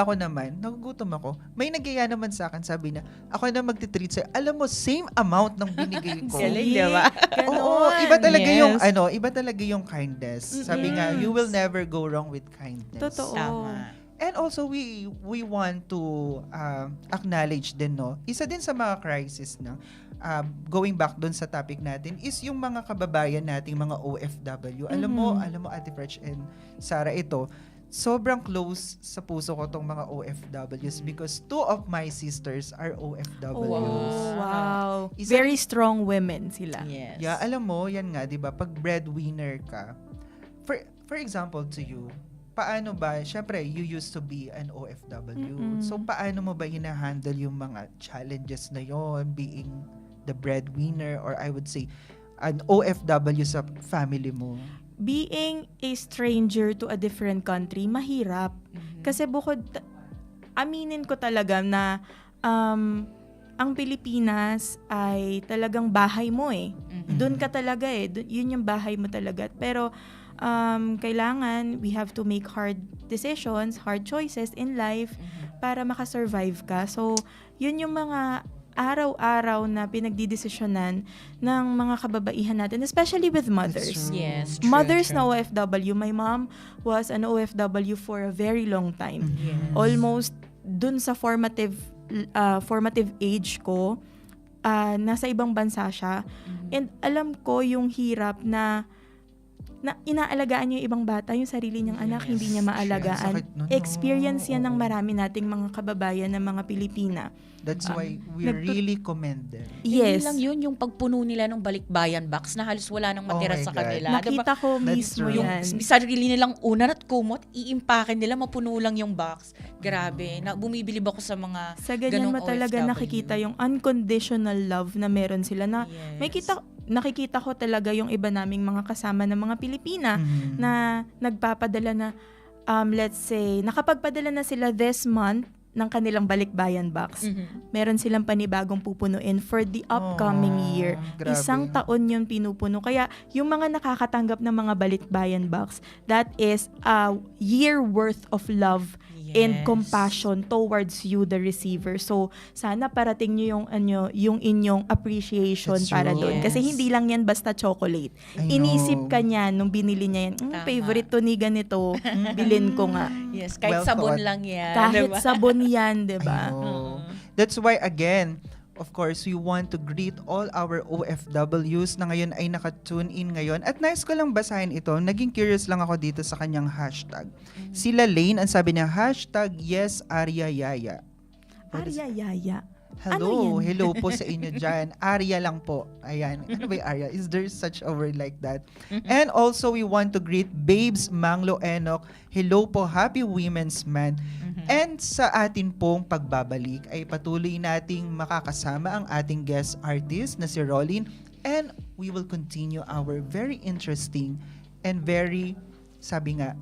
ko naman, nagugutom ako. May nagyaya naman sa akin, sabi na, ako na magtitreat sa'yo. Alam mo, same amount ng binigay ko. Galing, di ba? Oo, iba talaga Yes. iba talaga yung kindness. Sabi nga, you will never go wrong with kindness. Totoo. Tama. And also, we want to acknowledge din, no? Isa din sa mga crisis na, going back dun sa topic natin, is yung mga kababayan nating mga OFW. Alam mo, Ate Fretch and Sarah, ito, sobrang close sa puso ko tong mga OFWs because two of my sisters are OFWs. Oh, wow. Isa- Very strong women sila. Yes. Yeah, alam mo, yan nga, 'di ba? Pag breadwinner ka, for example to you, paano ba, syempre, you used to be an OFW. So, paano mo ba hina-handle yung mga challenges na yon being the breadwinner or I would say, an OFW sa family mo? Being a stranger to a different country, mahirap. Kasi aminin ko talaga na ang Pilipinas ay talagang bahay mo eh. Doon ka talaga eh. Yun yung bahay mo talaga. Pero kailangan, we have to make hard decisions, hard choices in life para makasurvive ka. So, yun yung mga araw-araw na pinagdidesisyonan ng mga kababaihan natin, especially with mothers. Yes. Mothers na OFW. My mom was an OFW for a very long time. Yes. Almost dun sa formative age ko, nasa ibang bansa siya. And alam ko yung hirap na inaalagaan niya yung ibang bata, yung sarili niyang anak, hindi niya maalagaan. Sakit nun, no? Experience yan ng Oo. marami nating mga kababayan ng mga Pilipina. That's why we nagtu- really commend them. Yes. Hindi lang yun, yung pagpuno nila ng balikbayan box na halos wala nang matira Oh my sa God. kanila. Nakita ko That's mismo true. yan. Yung sarili nilang unan at kumot, iimpake nila, mapuno lang yung box. Grabe. Na, bumibilib ako sa mga Sa ganyan mo ganong talaga OFW. nakikita yung unconditional love na meron sila na Yes. nakikita ko talaga yung iba naming mga kasama ng mga Pilipina Mhm. na nagpapadala na let's say nakapagpadala na sila this month ng kanilang balikbayan box. Mhm. Meron silang panibagong pupunuin for the upcoming year. grabe. Isang taon yun pinupuno. Kaya yung mga nakakatanggap ng mga balikbayan box, that is a year worth of love and Yes. compassion towards you, the receiver. So, sana parating nyo yung inyong appreciation That's para true. doon. Kasi Yes. hindi lang yan basta chocolate. I Inisip know. ka niya nung binili niya yan. Tama. Favorite to ni ganito. Bilin ko nga. Yes, kahit Well sabon thought. lang yan. Kahit diba? sabon yan, di I ba? know. That's why, again, of course, we want to greet all our OFWs na ngayon ay naka-tune in ngayon. At nice ko lang basahin ito. Naging curious lang ako dito sa kanyang hashtag. Sila Lane, ang sabi niya, hashtag yes Arya Yaya. Arya Yaya. Hello, Ano yan? hello po sa inyo dyan. Arya lang po. Ayan. Ano ba yung Arya? Is there such a word like that? And also, we want to greet Babes Manglo Enoch. Hello po, Happy Women's Month. And sa atin pong pagbabalik ay patuloy nating makakasama ang ating guest artist na si Rolin. And we will continue our very interesting and very, sabi nga,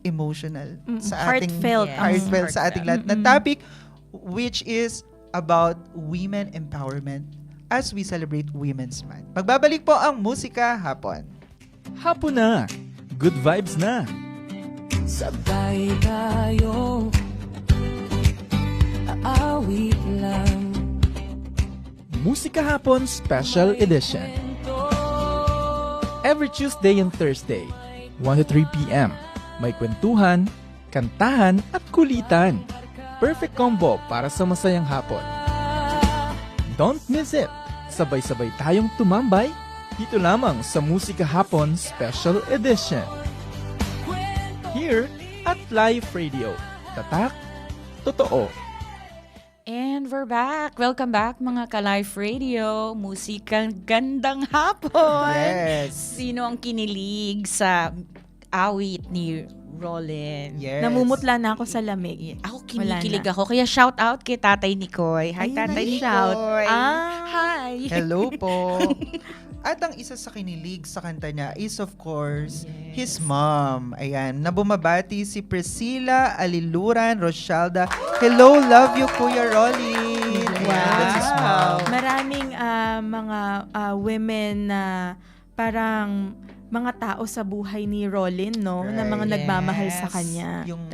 emotional sa ating Heartfelt. Yes. heartfelt sa ating lahat na Mm-mm. topic, which is about women empowerment as we celebrate Women's Month. Magbabalik po ang musika hapon. Hapon na! Good vibes na! Sabay tayong aawit lang. Musika Hapon Special Edition. Every Tuesday and Thursday, 1 to 3 p.m. May kwentuhan, kantahan at kulitan. Perfect combo para sa masayang hapon. Don't miss it! Sabay-sabay tayong tumambay dito lamang sa Musika Hapon Special Edition. Here at Live Radio. Tatak, totoo. And we're back. Welcome back mga ka-Life Radio. Musikang gandang hapon. Yes. Sino ang kinilig sa awit ni Rolin? Yes. Namumutla na ako sa lamig. Ako Wala kinikilig na. ako. Kaya shout out kay Tatay Nikoy. Hi, Ay, Tatay nice Nikoy. shout. Ah. Hi. Hello po. At ang isa sa kinilig sa kanta niya is of course his mom. Ayan, na bumabati si Priscilla Aliluran Rochalda. Hello, love you Kuya Rolly. Ayan, that's his mom. Maraming mga women na parang mga tao sa buhay ni Rolin, no? Na mga Right. nagmamahal sa Yes. kanya. Yung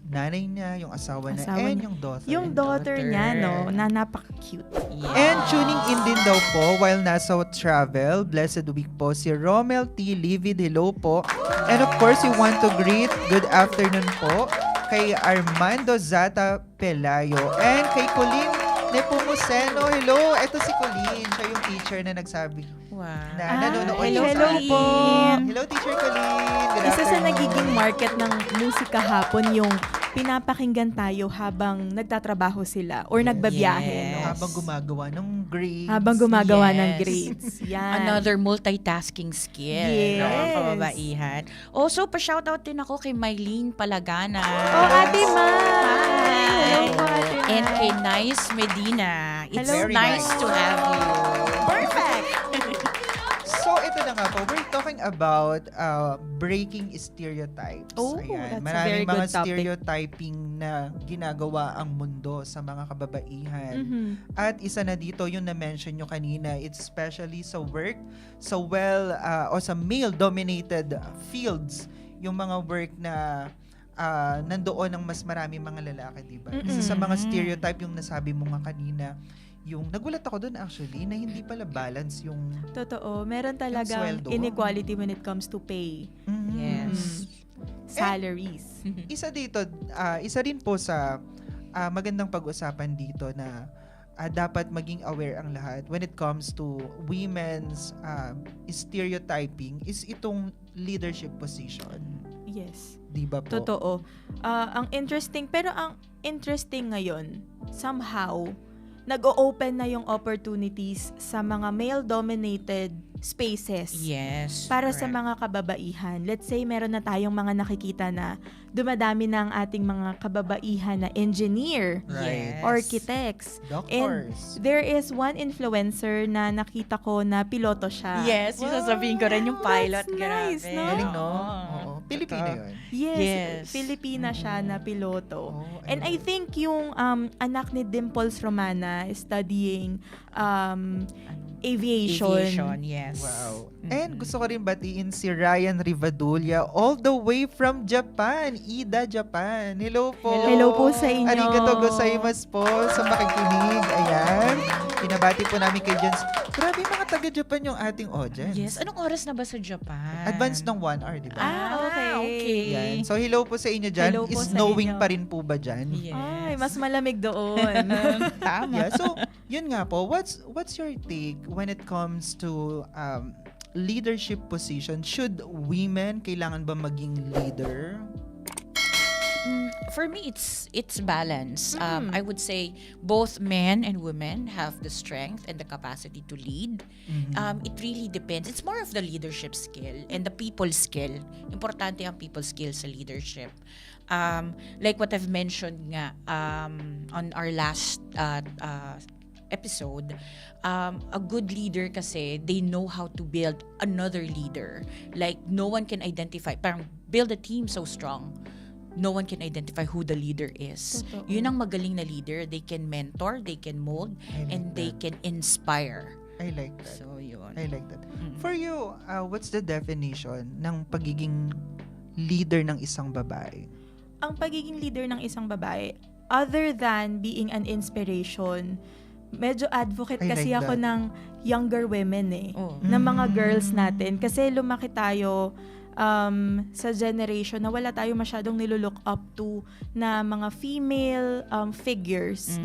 nanay niya, yung asawa niya, Asawa and niya. yung daughter. Yung daughter niya, no? Na napaka-cute. And tuning in din daw po while nasa travel, blessed week po si Romel T. Livid. Hello po. And of course, we want to greet good afternoon po kay Armando Zata Pelayo and kay Colleen Nepomuceno. Hello, eto si Colleen. Siya yung teacher na nagsabi Wow. na nanonood hello, siya sa hello atin. po. Hello, Teacher Colleen. Good Isa sa afternoon. nagiging market ng musika hapon yung pinapakinggan tayo habang nagtatrabaho sila or nagbabiyahe, no? Yes. Habang gumagawa ng grades. Habang gumagawa ng Yes. grades. Yan. Another multitasking skill Yes. ng mga kababaihan. Also, pa-shoutout din ako kay Mylene Palagana. Oh, Ate Ma! Hello po, Ate Ma. And kay Nice Medina. It's Hello. Very nice nice. to have you. Perfect! So, ito na nga po. We're talking about breaking stereotypes. Oh, Ayan. that's a Maraming very mga good topic. stereotyping na ginagawa ang mundo sa mga kababaihan. Mhm. At isa na dito, yung na-mention nyo kanina, it's especially sa work, sa o sa male-dominated fields, yung mga work na nandoon ang mas marami mga lalaki, diba? Isa sa mga stereotype yung nasabi mo nga kanina, yung nagulat ako doon actually na hindi pala balance yung Totoo. Meron talagang sweldo. inequality when it comes to pay. Yes. Salaries. isa dito, isa rin po sa magandang pag-usapan dito na dapat maging aware ang lahat when it comes to women's stereotyping is itong leadership position. Yes. Di ba po? Totoo. Ang interesting ngayon, somehow, nag-o-open na yung opportunities sa mga male-dominated spaces. Yes. Para sa correct. mga kababaihan. Let's say, meron na tayong mga nakikita na dumadami na ang ating mga kababaihan na engineer, Right. Yes. architects. Doctors. There is one influencer na nakita ko na piloto siya. Yes, yung sasabihin ko rin yung pilot. That's Grabe. nice, no? Galing, no? Oo. Oo. Pilipino yun. Yes, Yes. Filipina siya na piloto. Oh, And I think yung anak ni Dimples Romana is studying aviation. Yes. Wow. Mm-mm. And gusto ko rin batiin si Ryan Rivadulla all the way from Japan, Ida, Japan. Hello po. Hello po sa inyo. Arigato gozaimasu po sa makikinig. Ayan. Pinabati po namin kay Jens. Grabe mga taga-Japan yung ating audience. Yes. Anong oras na ba sa Japan? Advance ng 1 hour, di ba? Okay. Yan. So, hello po sa inyo dyan. Hello po Is sa snowing inyo. pa rin po ba dyan? Yes. Ay, mas malamig doon. Tama. Yeah, so, yun nga po. What's your take when it comes to leadership position? Should women kailangan ba maging leader? For me, it's balance. Mm. I would say both men and women have the strength and the capacity to lead. It really depends. It's more of the leadership skill and the people skill. Importante ang people skill sa leadership. Like what I've mentioned nga on our last episode, a good leader kasi they know how to build another leader. Like no one can identify, parang build a team so strong. No one can identify who the leader is. Totoo. Yun ang magaling na leader. They can mentor, they can mold, I like and they that. can inspire. I like that. So, yun. I like that. Mm. For you, what's the definition ng pagiging leader ng isang babae? Ang pagiging leader ng isang babae, other than being an inspiration, medyo advocate I kasi like ako that. ng younger women Oh. ng mga girls natin. Kasi lumaki tayo sa generation na wala tayo masyadong nilulook up to na mga female figures.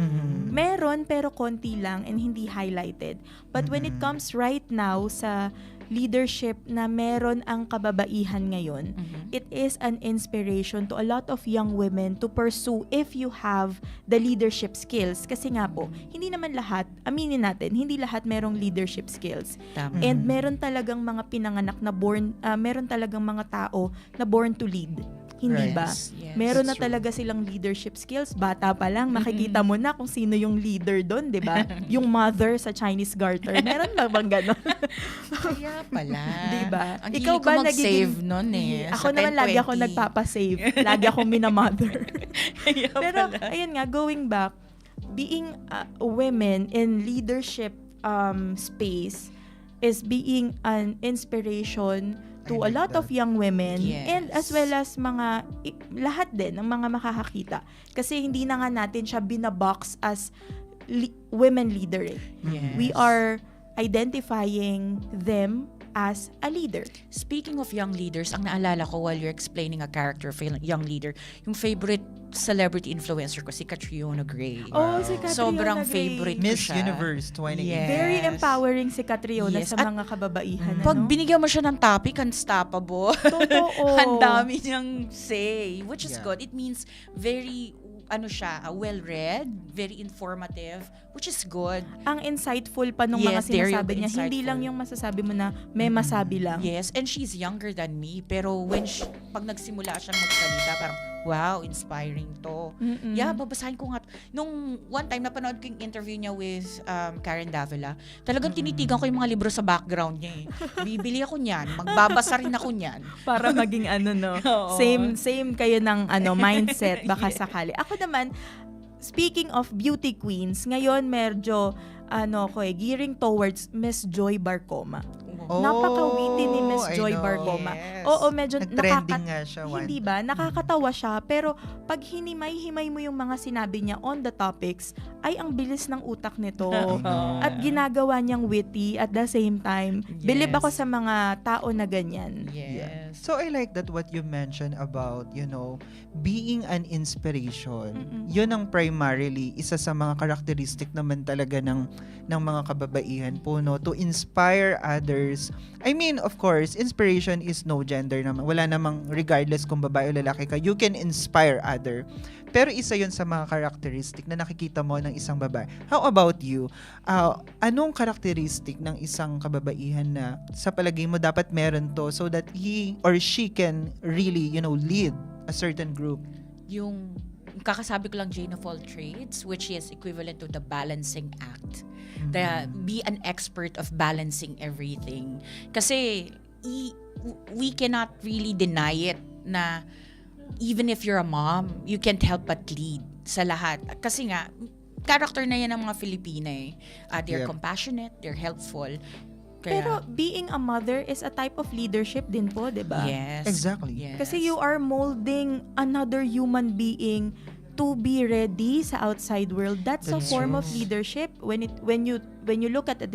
Meron pero konti lang and hindi highlighted. But when it comes right now sa leadership na meron ang kababaihan ngayon, it is an inspiration to a lot of young women to pursue if you have the leadership skills. Kasi nga po, hindi naman lahat, aminin natin, hindi lahat merong leadership skills. Tama. And meron talagang mga pinanganak na meron talagang mga tao na born to lead. Hindi Right. ba? Yes, Meron na that's true. talaga silang leadership skills. Bata pa lang, makikita mo na kung sino yung leader doon, di ba? Yung mother sa Chinese garter. Meron ba bang gano'n? Kaya pala. Di ba? Ang Ikaw hilig ko ba mag-save nun eh. Ako Sa naman lagi ako 10-20. nagpapasave. Lagi akong minamother. Kaya Pero pala. ayun nga, going back, being women in leadership space is being an inspiration to I like a lot that. of young women Yes. and as well as lahat din ng mga makakakita. Kasi hindi na nga natin siya binabox as women leader eh. Yes. We are identifying them as a leader. Speaking of young leaders, ang naalala ko while you're explaining a character of a young leader, yung favorite celebrity influencer ko, si Catriona Gray. Oh, si Catriona Sobrang Gray. favorite ko Miss siya. Universe 2018. Yes. Very empowering si Catriona Yes. sa At mga kababaihan. Pag ano? binigyan mo siya ng topic, unstoppable. Totoo. Ang dami niyang say, which is Yeah. good. It means very, well-read, very informative, which is good. Ang insightful pa nung mga Yes, very sinasabi niya. Hindi insightful. lang yung masasabi mo na may masabi lang. Yes, and she's younger than me, pero pag nagsimula siyang magsalita, parang, wow, inspiring to. Mm-mm. Yeah, babasahin ko nga. Nung one time, napanood ko yung interview niya with Karen Davila. Talagang tinitigan ko yung mga libro sa background niya eh. Bibili ako niyan. Magbabasa rin ako niyan. Para maging no. Oo. Same kayo ng mindset baka sakali. Ako naman, speaking of beauty queens, ngayon medyo gearing towards Miss Joy Barcoma. Oh, Napakawiti ni Miss I Joy know. Barcoma. Yes. Oo, medyo Nag-trending nga siya. Hindi ba? Nakakatawa siya, pero pag hinimay-himay mo yung mga sinabi niya on the topics, ay ang bilis ng utak nito. At ginagawa niyang witty at the same time. Yes. Believe ako sa mga tao na ganyan. Yes. Yes. So I like that what you mentioned about, being an inspiration. Yun ang primarily isa sa mga characteristic naman talaga ng mga kababaihan po, no, to inspire others. I mean, of course, inspiration is no gender naman. Wala namang regardless kung babae o lalaki ka, you can inspire other. Pero isa yun sa mga characteristic na nakikita mo ng isang babae. How about you? Anong characteristic ng isang kababaihan na sa palagay mo dapat meron to so that he or she can really, lead a certain group? Yung kakasabi ko lang Jane of all trades, which is equivalent to the balancing act. Be an expert of balancing everything. Kasi we cannot really deny it na even if you're a mom, you can't help but lead sa lahat. Kasi nga, character na yan ng mga Filipina eh. They're Yep. compassionate, they're helpful. Pero being a mother is a type of leadership din po, di ba? Yes. Exactly. Yes. Kasi you are molding another human being to be ready sa outside world. That's a That's form true. of leadership when you look at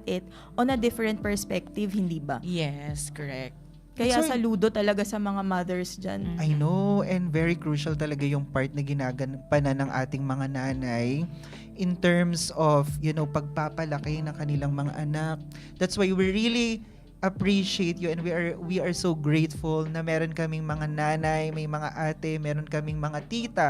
it on a different perspective, hindi ba? Yes, correct. Kaya So, saludo talaga sa mga mothers dyan. I know, and very crucial talaga yung part na ginagampanan ng ating mga nanay in terms of, pagpapalaki ng kanilang mga anak. That's why we really appreciate you and we are so grateful na meron kaming mga nanay, may mga ate, meron kaming mga tita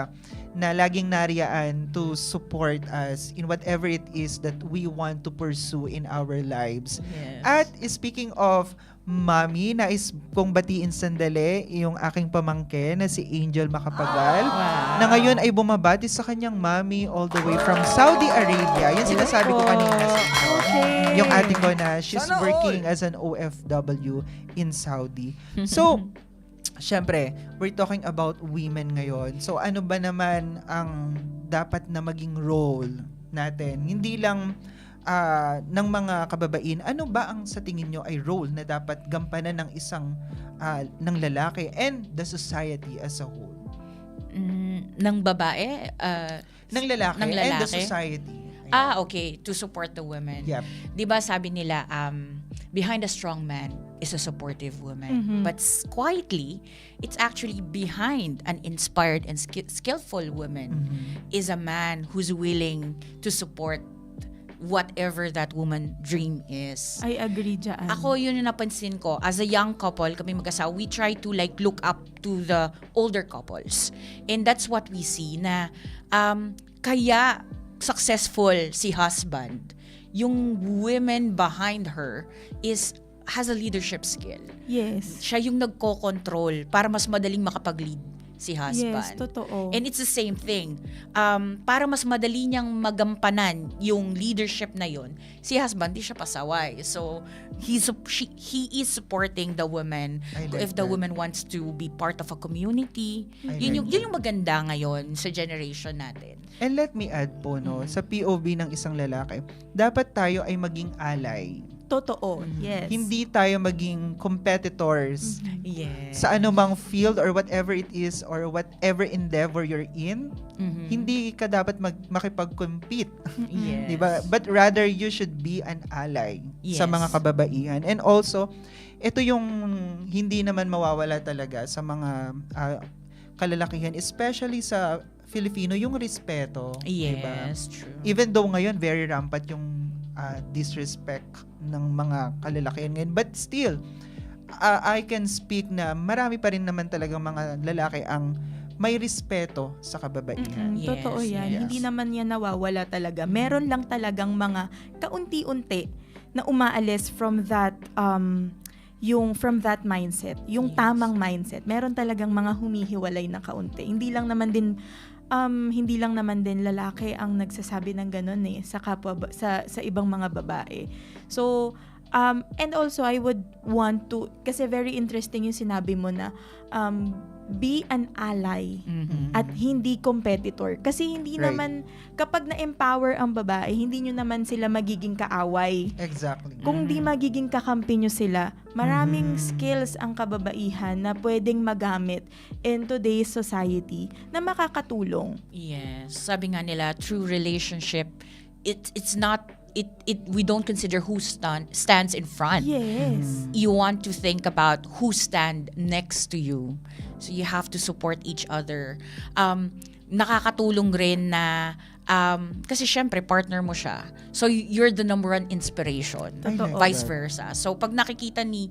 na laging nariyaan to support us in whatever it is that we want to pursue in our lives. Yes. At speaking of Mami, nais kong batiin sandali yung aking pamangkin na si Angel Macapagal na ngayon ay bumabati sa kanyang mami all the way from Saudi Arabia. Yan sinasabi ko kanina sa inyo. Yung ate ko na she's Sana working as an OFW in Saudi. So, syempre, we're talking about women ngayon. So, ano ba naman ang dapat na maging role natin? Hindi lang ng mga kababain, ano ba ang sa tingin nyo ay role na dapat gampanan ng isang ng lalaki and the society as a whole? Ng babae? Ng lalaki, ng and the lalaki? society. Ayan. Okay. To support the women. Yep. Di ba sabi nila, behind a strong man is a supportive woman. But quietly, it's actually behind an inspired and skillful woman is a man who's willing to support whatever that woman dream is. I agree dyan. Ako, yun yung napansin ko. As a young couple, kami mag-asawa, we try to look up to the older couples. And that's what we see na kaya successful si husband, yung women behind her has a leadership skill. Yes. Siya yung nagko-control para mas madaling makapag-lead si husband. Yes, totoo. And it's the same thing. Para mas madali niyang magampanan yung leadership na yun, si husband, di siya pasaway. So, he is supporting the woman. I like If the that. woman wants to be part of a community, I yun like yung maganda ngayon sa generation natin. And let me add po, sa POV ng isang lalaki, dapat tayo ay maging ally. Totoo. Yes. Hindi tayo maging competitors Yes. sa anumang field or whatever it is or whatever endeavor you're in. Hindi ka dapat makipag-compete. Yes. Diba? But rather, you should be an ally sa Yes. mga kababaihan. And also, ito yung hindi naman mawawala talaga sa mga kalalakihan, especially sa Filipino, yung respeto. Diba? Yes, true. Even though ngayon, very rampant yung disrespect ng mga kalalakihan ngayon. But still, I can speak na marami pa rin naman talagang mga lalaki ang may respeto sa kababaihan. Yes, Totoo yan. yes. Hindi naman yan nawawala talaga. Meron lang talagang mga kaunti-unti na umaalis from that from that mindset, yung Yes. tamang mindset. Meron talagang mga humihiwalay na kaunti. Hindi lang naman din lalaki ang nagsasabi ng ganun sa kapwa sa ibang mga babae. So and also I would want to, kasi very interesting yung sinabi mo na be an ally at hindi competitor. Kasi hindi Right. naman, kapag na-empower ang babae, hindi nyo naman sila magiging kaaway. Exactly. Kung di magiging kakampi nyo sila, maraming skills ang kababaihan na pwedeng magamit in today's society na makakatulong. Yes. Sabi nga nila, true relationship, it's not we don't consider who stands in front. Yes. You want to think about who stand next to you. So you have to support each other. Nakakatulong rin na kasi syempre partner mo siya. So you're the number one inspiration. Totoo. Vice versa. So pag nakikita ni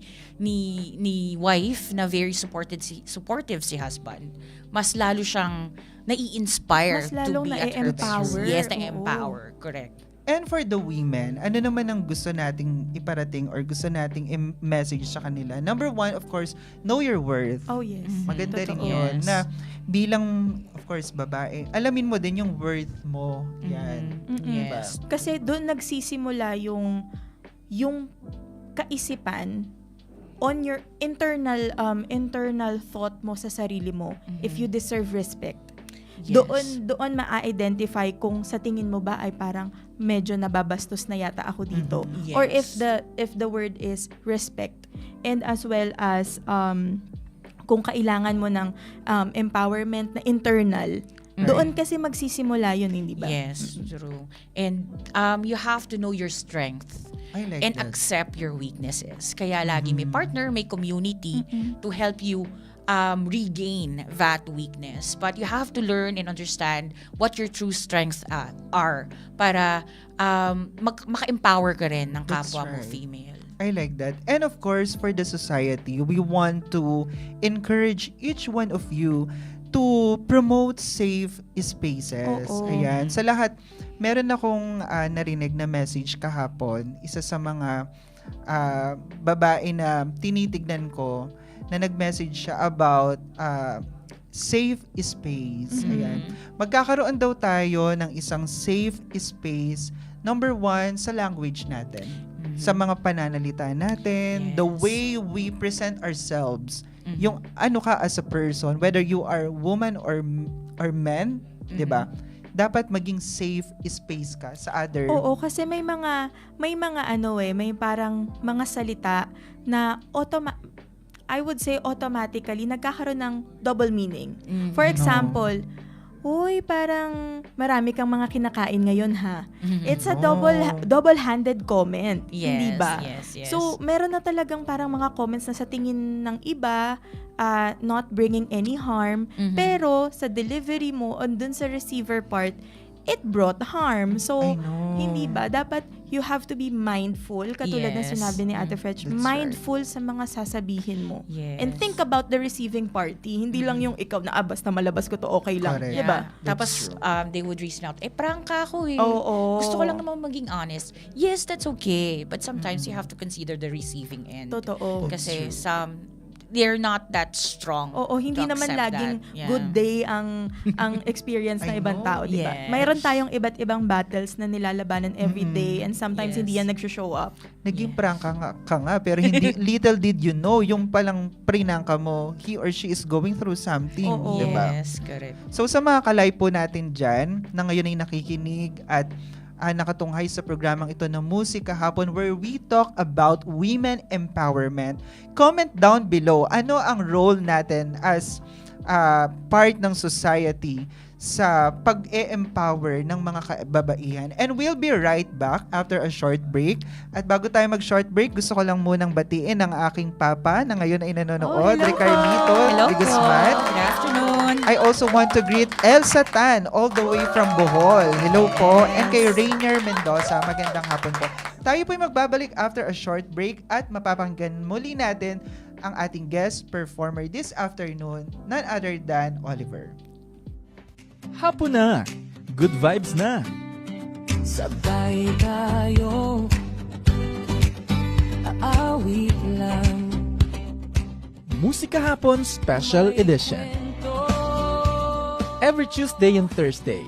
wife na very supportive si husband, mas lalo siyang nai-inspire Mas lalong to be at her best. na-empower. Yes, Oo. na-empower. Correct. And for the women, ano naman ang gusto nating iparating or gusto nating i-message sa kanila? Number one, of course, know your worth. Oh, yes. Maganda rin Totoo. yun. Yes. Na bilang, of course, babae, alamin mo din yung worth mo. Yan. Mm-mm. Yes. Kasi doon nagsisimula yung kaisipan on your internal thought mo sa sarili mo if you deserve respect. Yes. Doon ma-identify kung sa tingin mo ba ay parang medyo nababastos na yata ako dito, Yes. or if the word is respect, and as well as kung kailangan mo ng empowerment na internal. Doon kasi magsisimula yun, hindi ba? Yes, true. And you have to know your strength I like and that. accept your weaknesses. Kaya lagi may partner, may community to help you regain that weakness. But you have to learn and understand what your true strengths are para maka-empower ka rin ng That's kapwa mo right. female. I like that. And of course, for the society, we want to encourage each one of you to promote safe spaces. Oo. Ayan. Sa lahat, meron akong narinig na message kahapon. Isa sa mga babae na tinitignan ko na nag-message siya about safe space. Ayan. Magkakaroon daw tayo ng isang safe space. Number one, sa language natin. Sa mga pananalita natin, the Yes. way we present ourselves, yung ano ka as a person, whether you are woman or man, 'di ba? Dapat maging safe space ka sa other. Oo, kasi may mga may parang mga salita na I would say automatically nagkakaroon ng double meaning. For example, uy, parang marami kang mga kinakain ngayon ha. It's a double-handed comment, hindi ba? Yes. So, meron na talagang parang mga comments na sa tingin ng iba, not bringing any harm, pero sa delivery mo, on dun sa receiver part, it brought harm. So, I know. hindi ba? Dapat you have to be mindful, katulad ng Yes. sinabi ni Ate Fretch, That's mindful sa mga sasabihin mo. Yes. And think about the receiving party. Hindi lang yung ikaw na, basta malabas ko to, okay lang. Correct. Diba? Tapos, they would reason out, prank ka ako eh. Oo. Gusto ko lang naman maging honest. Yes, that's okay. But sometimes you have to consider the receiving end. Totoo. Kasi they're not that strong. Oo, hindi to naman accept laging that. Yeah. good day ang experience I ng ibang know. tao, di ba? Yes. Mayroon tayong iba't ibang battles na nilalabanan every day, and sometimes Yes. hindi yan nag-show up. Naging prank ka nga, pero hindi little did you know, yung palang prinangka mo, he or she is going through something, Oo. 'di ba? Yes, correct. So sa mga kalay po natin dyan, na ngayon ay nakikinig at nakatunghay sa programang ito na Musika Hapon, where we talk about women empowerment. Comment down below, ano ang role natin as part ng society sa pag-e-empower ng mga kababaihan. And we'll be right back after a short break. At bago tayo mag-short break, gusto ko lang munang batiin ang aking papa na ngayon ay nanonood, hello Ricardito Hello de po. Guzman. Good afternoon. I also want to greet Elsa Tan all the way from Bohol. Hello po. And kay Rainier Mendoza, magandang hapon po. Tayo po'y magbabalik after a short break at mapapakinggan muli natin ang ating guest performer this afternoon, none other than Oliver. Hapon na! Good vibes na! Sabay tayo aawit lang Musika Hapon Special Edition. Every Tuesday and Thursday,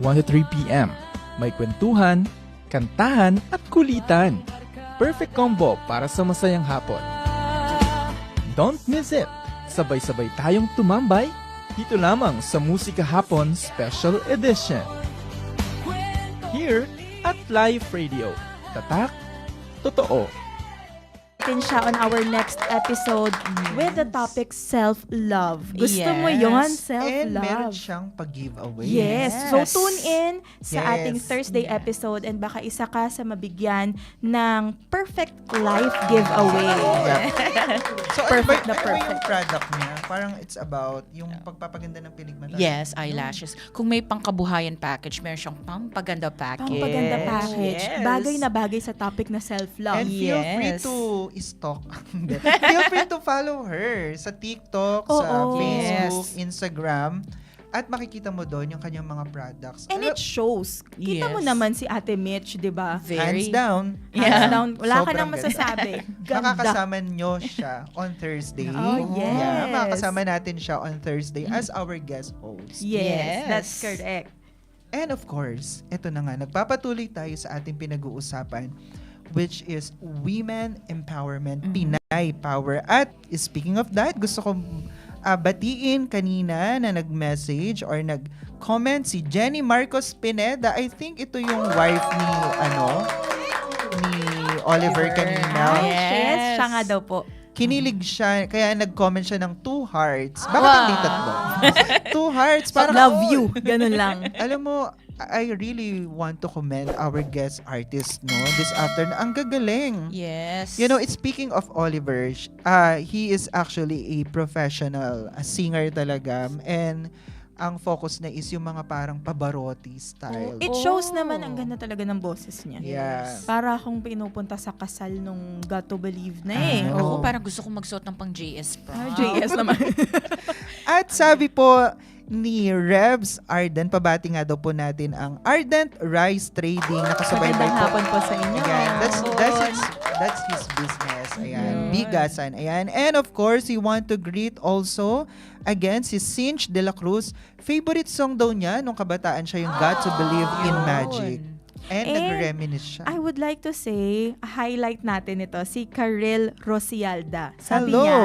1 to 3 p.m. May kwentuhan, kantahan at kulitan. Perfect combo para sa masayang hapon. Don't miss it! Sabay-sabay tayong tumambay dito lamang sa Musika Hapon Special Edition. Here at Live Radio. Tatak, totoo. natin siya on our next episode with the topic self-love. Gusto mo yon Yes. And meron self-love? siyang pag-giveaway. Yes. So tune in sa Yes. ating Thursday episode and baka isa ka sa mabigyan ng perfect life giveaway. So, Perfect na ano ba yung perfect. product niya? Parang it's about yung pagpapaganda ng pilig mata. Yes, eyelashes. Kung may pangkabuhayan package, meron siyang pampaganda package. Pampaganda package. Yes. Bagay na bagay sa topic na self-love. And feel free Yes. to stalk. Hindi. Feel free to follow her sa TikTok, sa Oo. Facebook, Yes. Instagram. At makikita mo doon yung kanyang mga products. And it shows. Kita mo Yes. naman si Ate Mitch, di ba? Hands down. Hands down. Wala ka Sobrang nang ganda. masasabi. Ganda. Makakasama nyo siya on Thursday. Oh, yes. Yeah, makakasama natin siya on Thursday as our guest host. Yes, Yes. that's correct. And of course, eto na nga, nagpapatuloy tayo sa ating pinag-uusapan, which is Women Empowerment, Pinay Power. At speaking of that, gusto kong batiin kanina na nag-message or nag-comment si Jenny Marcos Pineda. I think ito yung wife ni Oliver kanina. Ay, Yes. yes. Siya nga daw po. Kinilig siya, kaya nag-comment siya ng 2 hearts. Bakit hindi tatlo? 2 hearts. Parang, Love oh, you. Ganun lang. Alam mo, I really want to commend our guest artist, no, this afternoon. Ang gagaling. Yes. You know, it's speaking of Oliver, he is actually a professional, a singer talaga. And ang focus na is yung mga parang Pavarotti style. It shows naman ang ganda talaga ng boses niya. Yeah. Para akong pinupunta sa kasal nung Got to Believe na eh. Ah. Ako Oo. parang gusto kong magsuot ng pang JS prom. JS naman. At sabi po ni Rebs Arden, pabati nga daw po natin ang Ardent Rice Trading. Nakasubaybay Magandang po. hapon po sa inyo. Ayan, that's his business. Ayan, bigasan. Ayan. And of course, we want to greet also again si Cinch de la Cruz. Favorite song daw niya nung kabataan siya yung Got to Believe in Magic. And nag-reminisce siya. I would like to say, highlight natin ito, si Karel Rosialda. Sabi Hello. niya,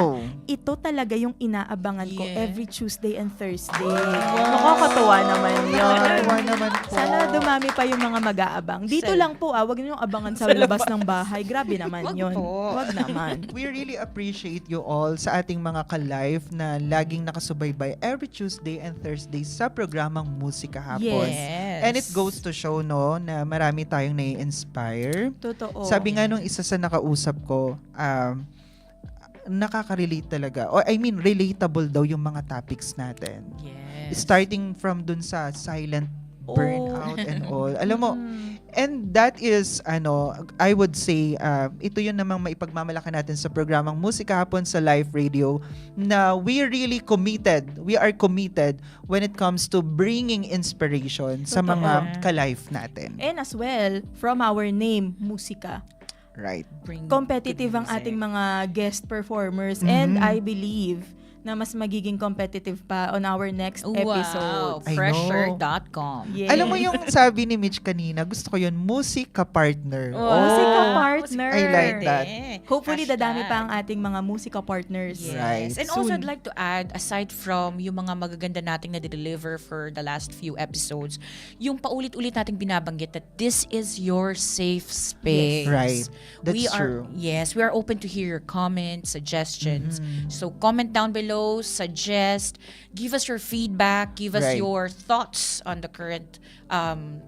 ito talaga yung inaabangan ko Yeah. every Tuesday and Thursday. Nakakatuwa naman yun. Nakakatuwa naman po. Sana dumami pa yung mga mag-aabang. Dito lang po, wag niyo yung abangan sa labas ng bahay. Grabe naman Wag yun. po. Wag naman. We really appreciate you all sa ating mga ka-live na laging nakasubaybay every Tuesday and Thursday sa programang Musika Hapon. Yes. And it goes to show, no, na marami tayong nai-inspire. Totoo. Sabi nga nung isa sa nakausap ko, nakaka-relate talaga. O I mean, relatable daw yung mga topics natin. Yes. Starting from dun sa silent burnout and all. Alam mo, Mm. and that is, I would say, ito yun namang maipagmamalaki natin sa programang Musika Hapon sa Live Radio na we are committed when it comes to bringing inspiration sa Totoo. mga ka-live natin. And as well, from our name, musika. Right. Bring Competitive good ang ating music. mga guest performers. Mhm. And I believe na mas magiging competitive pa on our next Wow, episode. I know. fresher.com. Yes. Alam mo yung sabi ni Mitch kanina, gusto ko yun, musika partner. Musika partner. I like that. Hopefully, Hashtag. dadami pa ang ating mga musika partners. Yes. Right. And also, Soon. I'd like to add, aside from yung mga magaganda nating na-deliver for the last few episodes, yung paulit-ulit nating binabanggit that this is your safe space. Right. That's we are, true. Yes, we are open to hear your comments, suggestions. Mm-hmm. So comment down below, suggest, give us your feedback, give us Right. your thoughts on the current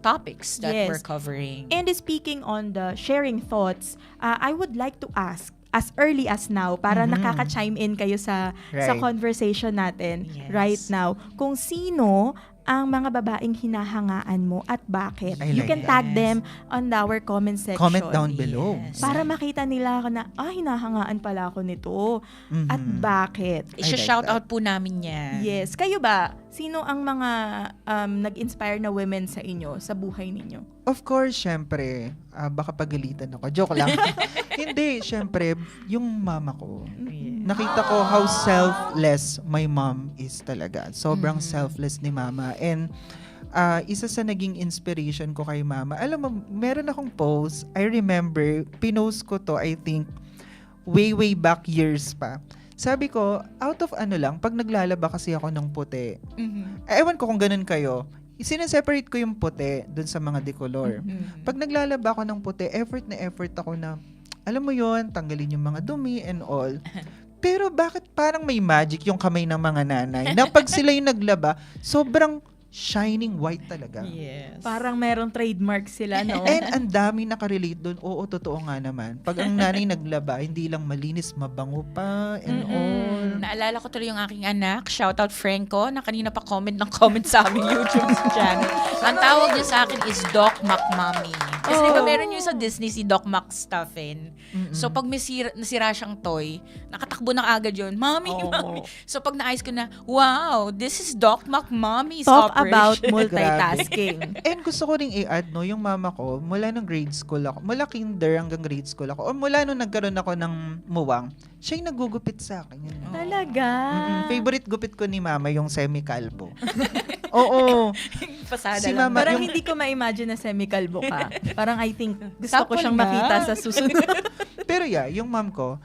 topics that Yes. we're covering. And speaking on the sharing thoughts, I would like to ask, as early as now, para nakaka-chime in kayo sa Right. conversation natin Yes. right now, kung sino ang mga babaeng hinahangaan mo at bakit. I You like can that. tag them on our comment section. Comment down below. Yes. Para makita nila na, hinahangaan pala ako nito. At bakit? I-shout that. out po namin yan. Yes. Kayo ba? Sino ang mga nag-inspire na women sa inyo, sa buhay ninyo? Of course, syempre, baka pagalitan ako. Joke lang. Hindi, syempre, yung mama ko. Nakita ko how selfless my mom is talaga. Sobrang selfless ni mama. And isa sa naging inspiration ko kay mama, alam mo, meron akong post, I remember, pinost ko to, I think, way back years pa. Sabi ko, out of pag naglalaba kasi ako ng puti, ewan ko kung ganun kayo, sineseparate ko yung puti dun sa mga decolor. Pag naglalaba ako ng puti, effort ako na, alam mo yon, tanggalin yung mga dumi and all. Pero bakit parang may magic yung kamay ng mga nanay na pag sila yung naglaba, sobrang shining white talaga. Yes. Parang merong trademark sila, no? And ang dami nakarelate doon. Oo, totoo nga naman. Pag ang nanay naglaba, hindi lang malinis, mabango pa and all. Naalala ko tuloy yung aking anak, shoutout Franco, na kanina pa comment sa aming YouTube channel. Ang tawag niya sa akin is Doc McMommy. Kasi di ba meron yung sa Disney si Doc McStuffin. So pag nasira siyang toy, nakatakbo na agad yun, Mommy, Mommy. So pag naayos ko na, wow, this is Doc McMommy's Talk operation. about multitasking. And gusto ko ring i-add, no, yung mama ko, mula nung grade school ako, mula kinder hanggang grade school ako, o mula nung nagkaroon ako ng muwang, siya yung nagugupit sa akin. Yun. Talaga? Favorite gupit ko ni mama, yung semi-calbo. Oo. Pasada Si lang. mama, Parang yung- hindi ko ma-imagine na semi-kalbo ka. Parang I think gusto ko Tapon siyang na. makita sa susunod. Pero yeah, yung mom ko,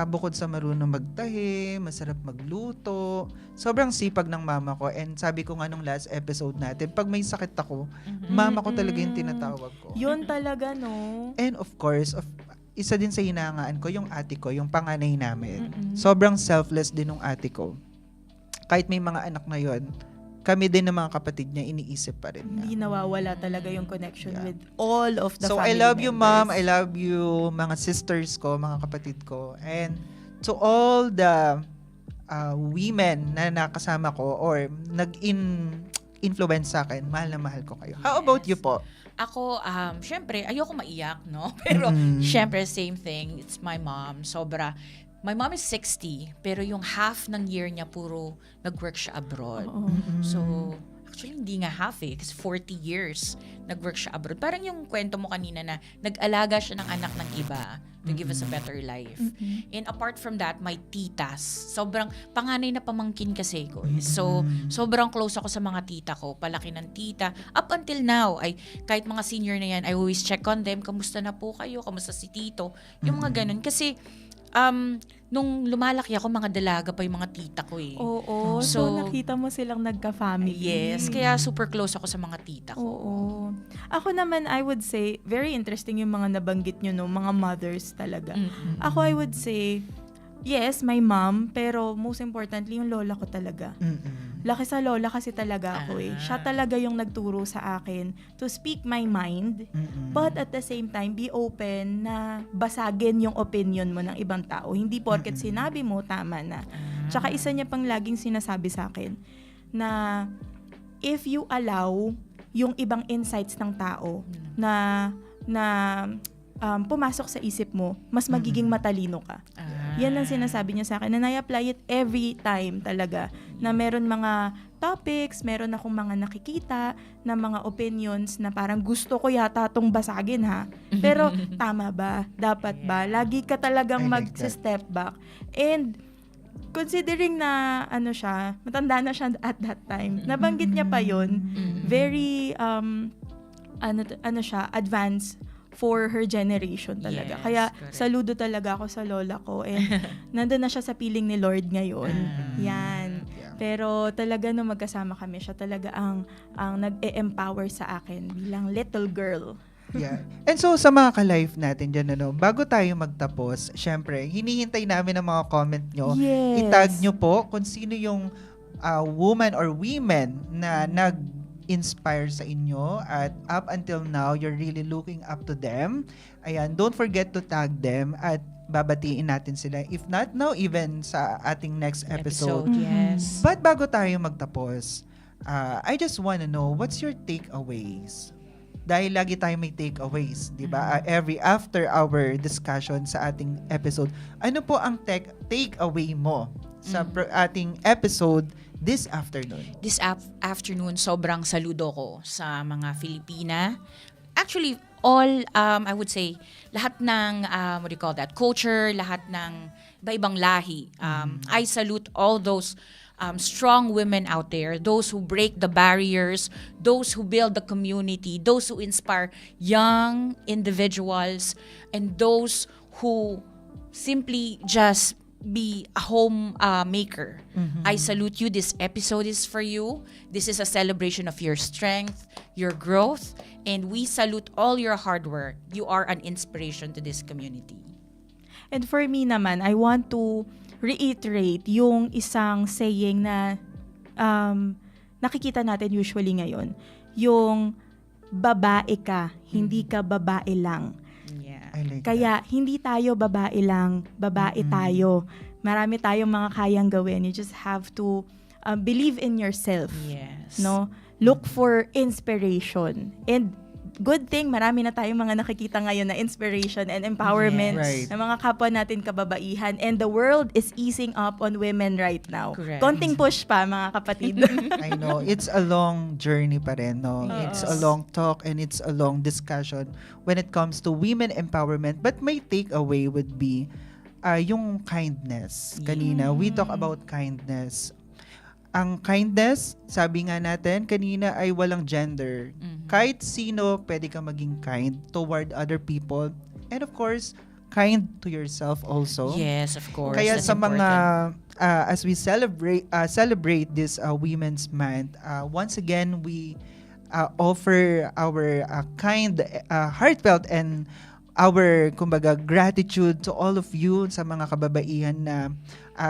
bukod sa marunong magtahi, masarap magluto, sobrang sipag ng mama ko. And sabi ko nga nung last episode natin, pag may sakit ako, mama ko talaga yung tinatawag ko. Yun talaga, no? And of course, isa din sa hinahangaan ko, yung ate ko, yung panganay namin. Sobrang selfless din ng ate ko. Kahit may mga anak na yon, kami din ng mga kapatid niya, iniisip pa rin niya. Hindi nawawala talaga yung connection Yeah. with all of the So, family I love you, Mom. I members. love you, mga sisters ko, mga kapatid ko. And to all the women na nakasama ko or nag-influence sa akin, mahal na mahal ko kayo. How about you po? Ako, syempre, ayoko maiyak, no? Pero, syempre, same thing. It's my mom. My mom is 60, pero yung half ng year niya puro nag-work siya abroad. So, actually, hindi nga half kasi 40 years nag-work siya abroad. Parang yung kwento mo kanina na nag-alaga siya ng anak ng iba to give us a better life. And apart from that, my titas. Sobrang panganay na pamangkin kasi ko. So, sobrang close ako sa mga tita ko. Palaki ng tita. Up until now, kahit mga senior na yan, I always check on them. Kamusta na po kayo? Kamusta si tito? Yung mga ganun. Kasi, nung lumalaki ako, mga dalaga pa yung mga tita ko eh. Oo. So, So, nakita mo silang nagka-family. Yes, kaya super close ako sa mga tita ko. Oo. Ako naman, I would say, very interesting yung mga nabanggit nyo, no? Mga mothers talaga. Ako, I would say, yes, my mom, pero most importantly, yung lola ko talaga. Laki sa lola kasi talaga ako eh. Siya talaga yung nagturo sa akin to speak my mind, but at the same time, be open na basagin yung opinion mo ng ibang tao. Hindi porket sinabi mo, tama na. Tsaka isa niya pang laging sinasabi sa akin, na if you allow yung ibang insights ng tao na pumasok sa isip mo, mas magiging matalino ka. Yan ang sinasabi niya sa akin. And I apply it every time talaga. Na meron mga topics, meron akong mga nakikita na mga opinions na parang gusto ko yata itong basagin ha. Pero tama ba? Dapat ba? Lagi ka talagang I like that. mag-step back. And considering na matanda na siya at that time, nabanggit niya pa yun, very advanced for her generation talaga. Yes, Kaya correct. saludo talaga ako sa lola ko and nandun na siya sa piling ni Lord ngayon. Yan. Yeah. Pero talaga nung magkasama kami, siya talaga ang nag-e-empower sa akin bilang little girl. Yeah. And so, sa mga ka-live natin dyan, bago tayo magtapos, syempre, hinihintay namin ang mga comment nyo. Yes. Itag nyo po kung sino yung woman or women na nag-inspire sa inyo at up until now, you're really looking up to them. Ayan, don't forget to tag them at babatiin natin sila. If not now, even sa ating next episode. Yes. But bago tayo magtapos, I just wanna know, what's your takeaways? Dahil lagi tayo may takeaways, di ba? After our discussion sa ating episode, ano po ang takeaway mo sa ating episode this afternoon? This afternoon, sobrang saludo ko sa mga Filipina. Actually, all, I would say, lahat ng, what do you call that, culture, lahat ng iba-ibang lahi. I salute all those strong women out there, those who break the barriers, those who build the community, those who inspire young individuals, and those who simply just be a home maker. I salute you. This episode is for you. This is a celebration of your strength, your growth, and we salute all your hard work. You are an inspiration to this community. And for me naman, I want to reiterate yung isang saying na nakikita natin usually ngayon. Yung babae ka, hindi ka babae lang. Yeah. I like Kaya hindi tayo babae lang, babae tayo. Marami tayong mga kayang gawin. You just have to believe in yourself. Yes. No? Look for inspiration. And good thing, marami na tayong mga nakikita ngayon na inspiration and empowerment Yes. Right. ng mga kapwa natin kababaihan. And the world is easing up on women right now. Correct. Konting push pa, mga kapatid. I know. It's a long journey pa rin, no? It's a long talk and it's a long discussion when it comes to women empowerment. But my takeaway would be yung kindness. Kanina, we talk about kindness. Ang kindness, sabi nga natin, kanina ay walang gender. Kahit sino, pwede ka maging kind toward other people. And of course, kind to yourself also. Yes, of course. Kaya That's sa mga important. as we celebrate this Women's Month, once again we offer our kind, heartfelt and our kumbaga gratitude to all of you sa mga kababaihan na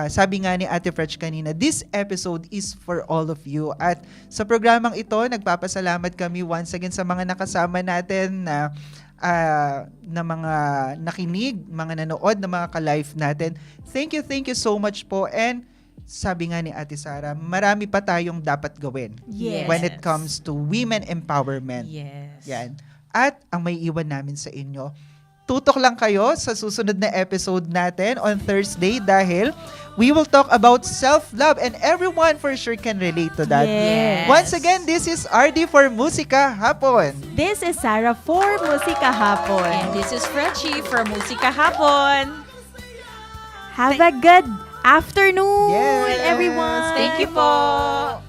sabi nga ni Ate Fretch kanina, this episode is for all of you. At sa programang ito, nagpapasalamat kami once again sa mga nakasama natin na mga nakinig, mga nanood, na mga ka-live natin. Thank you so much po. And sabi nga ni Ate Sara, marami pa tayong dapat gawin Yes. when it comes to women empowerment. Yes. Yan. At ang may iwan namin sa inyo, tutok lang kayo sa susunod na episode natin on Thursday dahil we will talk about self-love and everyone for sure can relate to that. Yes. Once again, this is RD for Musika Hapon. This is Sarah for Musika Hapon. And this is Fretchie for Musika Hapon. Have a good afternoon, Yes. everyone. Thank you po.